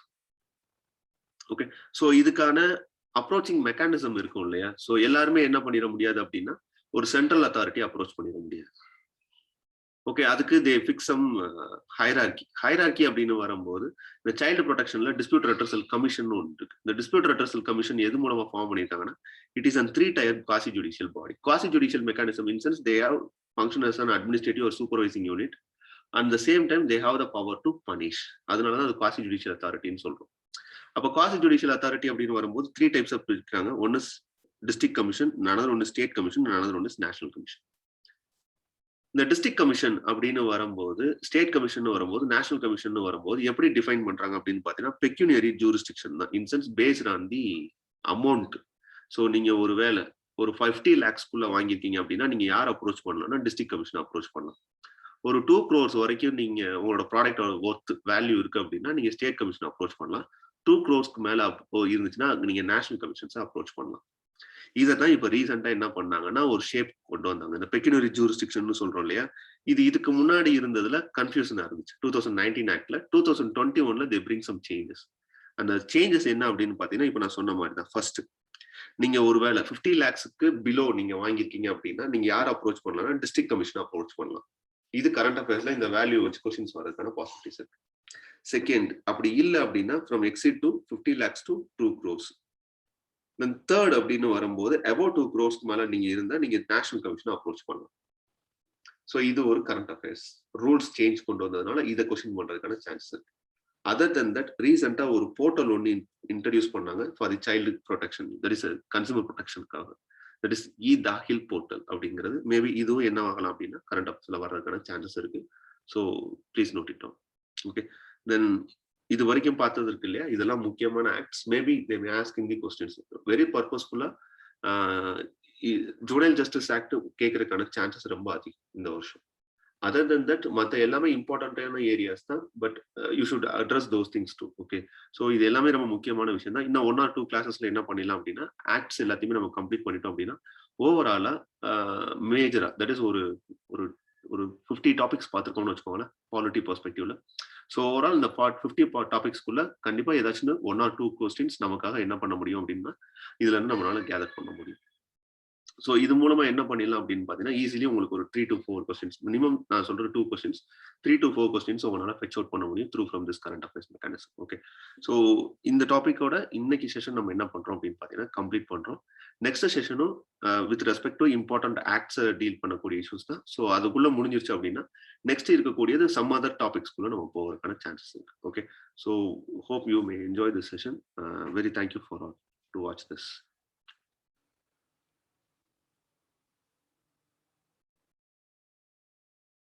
Okay, so இதுக்கான approaching mechanism இருக்கும் இல்லையா? So எல்லாருமே என்ன பண்ணிட முடியாது அப்படின்னா ஒரு central authority approach பண்ணிட முடியாது. ஓகே, அதுக்கு தே ஃபிக்ஸ் சம் ஹைரார்கி அப்படின்னு வரும்போது இந்த சைல்டு ப்ரொடெக்ஷன்ல டிஸ்பியூட் ரெட்ரஸல் கமிஷன் ஒன்று இருக்கு. இந்த டிஸ்பியூட் ரெட்ரஸல் கமிஷன் எது மூலமா ஃபார்ம் பண்ணியிருக்காங்கன்னா it is an 3-tier quasi judicial body. Quasi judicial mechanism in sense they have function as an administrative or supervising unit, and the same time they have the power to punish. அதனால தான் அது quasi judicial authorityன்னு சொல்றோம். அப்போ quasi judicial authority அப்படின்னு வரும்போது 3 types of இருக்காங்க. One is district commission, another one is state commission, another one is national commission. இந்த district commission அப்படின்னு வரும்போது, ஸ்டேட் கமிஷன் வரும்போது, நேஷனல் கமிஷன் வரும்போது எப்படி டிஃபைன் பண்றாங்க அப்படின்னு பாத்தீங்கன்னா பெக்யூனியரி ஜூரிஸ்டிக்ஷன் தான். In sense paste on the amount. So நீங்க ஒரு வேலை ஒரு 50 lakhsக்குள்ள வாங்கியிருக்கீங்க அப்படின்னா நீங்க யார் அப்ரோச் பண்ணலாம்னா டிஸ்ட்ரிக்ட் கமிஷன் அப்ரோச் பண்ணலாம். ஒரு 2 crores வரைக்கும் நீங்க உங்களோட ப்ராடக்டோட ஒர்த் வேல்யூ இருக்கு அப்படின்னா நீங்க ஸ்டேட் கமிஷன் அப்ரோச் பண்ணலாம். 2 crores மேல இருந்துச்சுன்னா நீங்க நேஷனல் கமிஷன்ஸ் அப்ரோச் பண்ணலாம். இதான் இப்ப ரீசெண்டா என்ன பண்ணாங்கன்னா ஒரு ஷேப் கொண்டு வந்தாங்க. இந்த பெக்யூனரி ஜூரிஸ்டிக்ஷன் சொல்றோம் இல்லையா, இது இதுக்கு முன்னாடி இருந்ததுல கன்ஃபியூஷனா இருந்துச்சு. 2019 ஆக்ட்ல 2021ல தே பிரிங் சம் சேஞ்சஸ். அந்த சேஞ்சஸ் என்ன அப்படின்னு பாத்தீங்கன்னா இப்ப நான் சொன்ன மாதிரி தான். ஃபர்ஸ்ட் நீங்க ஒருவேளை 50 lakhsக்கு பிலோ நீங்க வாங்கிருக்கீங்க அப்படின்னா நீங்க யார் அப்ரோச் பண்ணலாம்னா டிஸ்ட்ரிக்ட் கமிஷன் அப்ரோச் பண்ணலாம். இது கரண்ட் அஃபேர்ஸ்ல இந்த வேல்யூ வச்சு கொஸ்டின்ஸ் வரதுக்கான பாசிபிலிட்டிஸ் இருக்கு. செகண்ட், அப்படி இல்லை அப்படின்னா from exit to 50 lakhs to 2 crores. Then third அப்படின்னு வரும்போது அபவுட் 2 crores மேல நீங்க இருந்தா நீங்க நேஷனல் கமிஷன் அப்ரோச் பண்ணலாம். ஸோ இது ஒரு கரண்ட் அஃபேர்ஸ் ரூல்ஸ் சேஞ்ச் கொண்டு வந்ததுனால இதை கொஸ்டின் பண்றதுக்கான சான்சஸ் இருக்கு. அதர் தென் தட் ரீசெண்டா ஒரு போர்ட்டல் ஒன்று இன்ட்ரடியூஸ் பண்ணாங்க for the child protection, that is consumer ப்ரொடெக்ஷனுக்காக. தட் இஸ் இ-தாஹில் போர்ட்டல் அப்படிங்கிறது. மேபி இதுவும் என்ன ஆகலாம் அப்படின்னா கரண்ட் அஃபேர்ஸ்ல வர்றதுக்கான சான்சஸ் இருக்கு. So please note it down. Okay, then இது வரைக்கும் பார்த்தது இருக்கு இல்லையா, இதெல்லாம் முக்கியமான acts. Maybe they may ask in the questions. Very பர்பஸ்ஃபுல்லா ஜுவனைல் ஜஸ்டிஸ் ஆக்ட் கேட்கறதுக்கான சான்சஸ் ரொம்ப அதிகம் இந்த வருஷம். அதர் தென் தட் மற்ற எல்லாமே இம்பார்ட்டன்டான ஏரியாஸ் தான், but you should address those things too. Okay, so இது எல்லாமே ரொம்ப முக்கியமான விஷயம் தான். இன்னும் 1 or 2 classes என்ன பண்ணிடலாம் அப்படின்னா ஆக்ட்ஸ் எல்லாத்தையுமே நம்ம கம்ப்ளீட் பண்ணிட்டோம் அப்படின்னா ஓவராலா மேஜரா தட் இஸ் ஒரு ஒரு 50 டாபிக்ஸ் பார்த்துருக்கோம்னு வச்சுக்கோங்களேன் பாலிட்டி பெர்ஸ்பெக்டிவ்ல. ஸோ ஓவரால் இந்த 50 டாபிக்ஸ்க்குள்ள கண்டிப்பா ஏதாச்சும் 1 or 2 கொஸ்டின்ஸ் நமக்காக என்ன பண்ண முடியும் அப்படின்னா இதுல இருந்து நம்மளால கேதர் பண்ண முடியும். ஸோ இது மூலமா என்ன பண்ணிடலாம் அப்படின்னு பாத்தீங்கன்னா ஈஸிலி உங்களுக்கு ஒரு 3 to 4 கொஸ்டின்ஸ் மினிமம், நான் சொல்ற 2 கொஸ்டின்ஸ் 3 to 4 கொஸ்டின்ஸ் உங்களால ஃபெச் அவுட் பண்ண முடியும் through from this current affairs mechanism. Okay, so இந்த டாபிக்கோட இன்னைக்கு செஷன் நம்ம என்ன பண்றோம் அப்படின்னு பாத்தீங்கன்னா கம்ப்ளீட் பண்றோம். நெக்ஸ்ட் செஷனும் with respect to important acts deal பண்ணக்கூடிய இஷ்யூஸ் தான். ஸோ அதுக்குள்ள முடிஞ்சிருச்சு அப்படின்னா நெக்ஸ்ட் இருக்கக்கூடியது சம் அதர் டாபிக்ஸ்குள்ள நம்ம போகிறதுக்கான சான்சஸ் இருக்கு. Okay, so hope you may enjoy this session. Very thank you for all to watch this.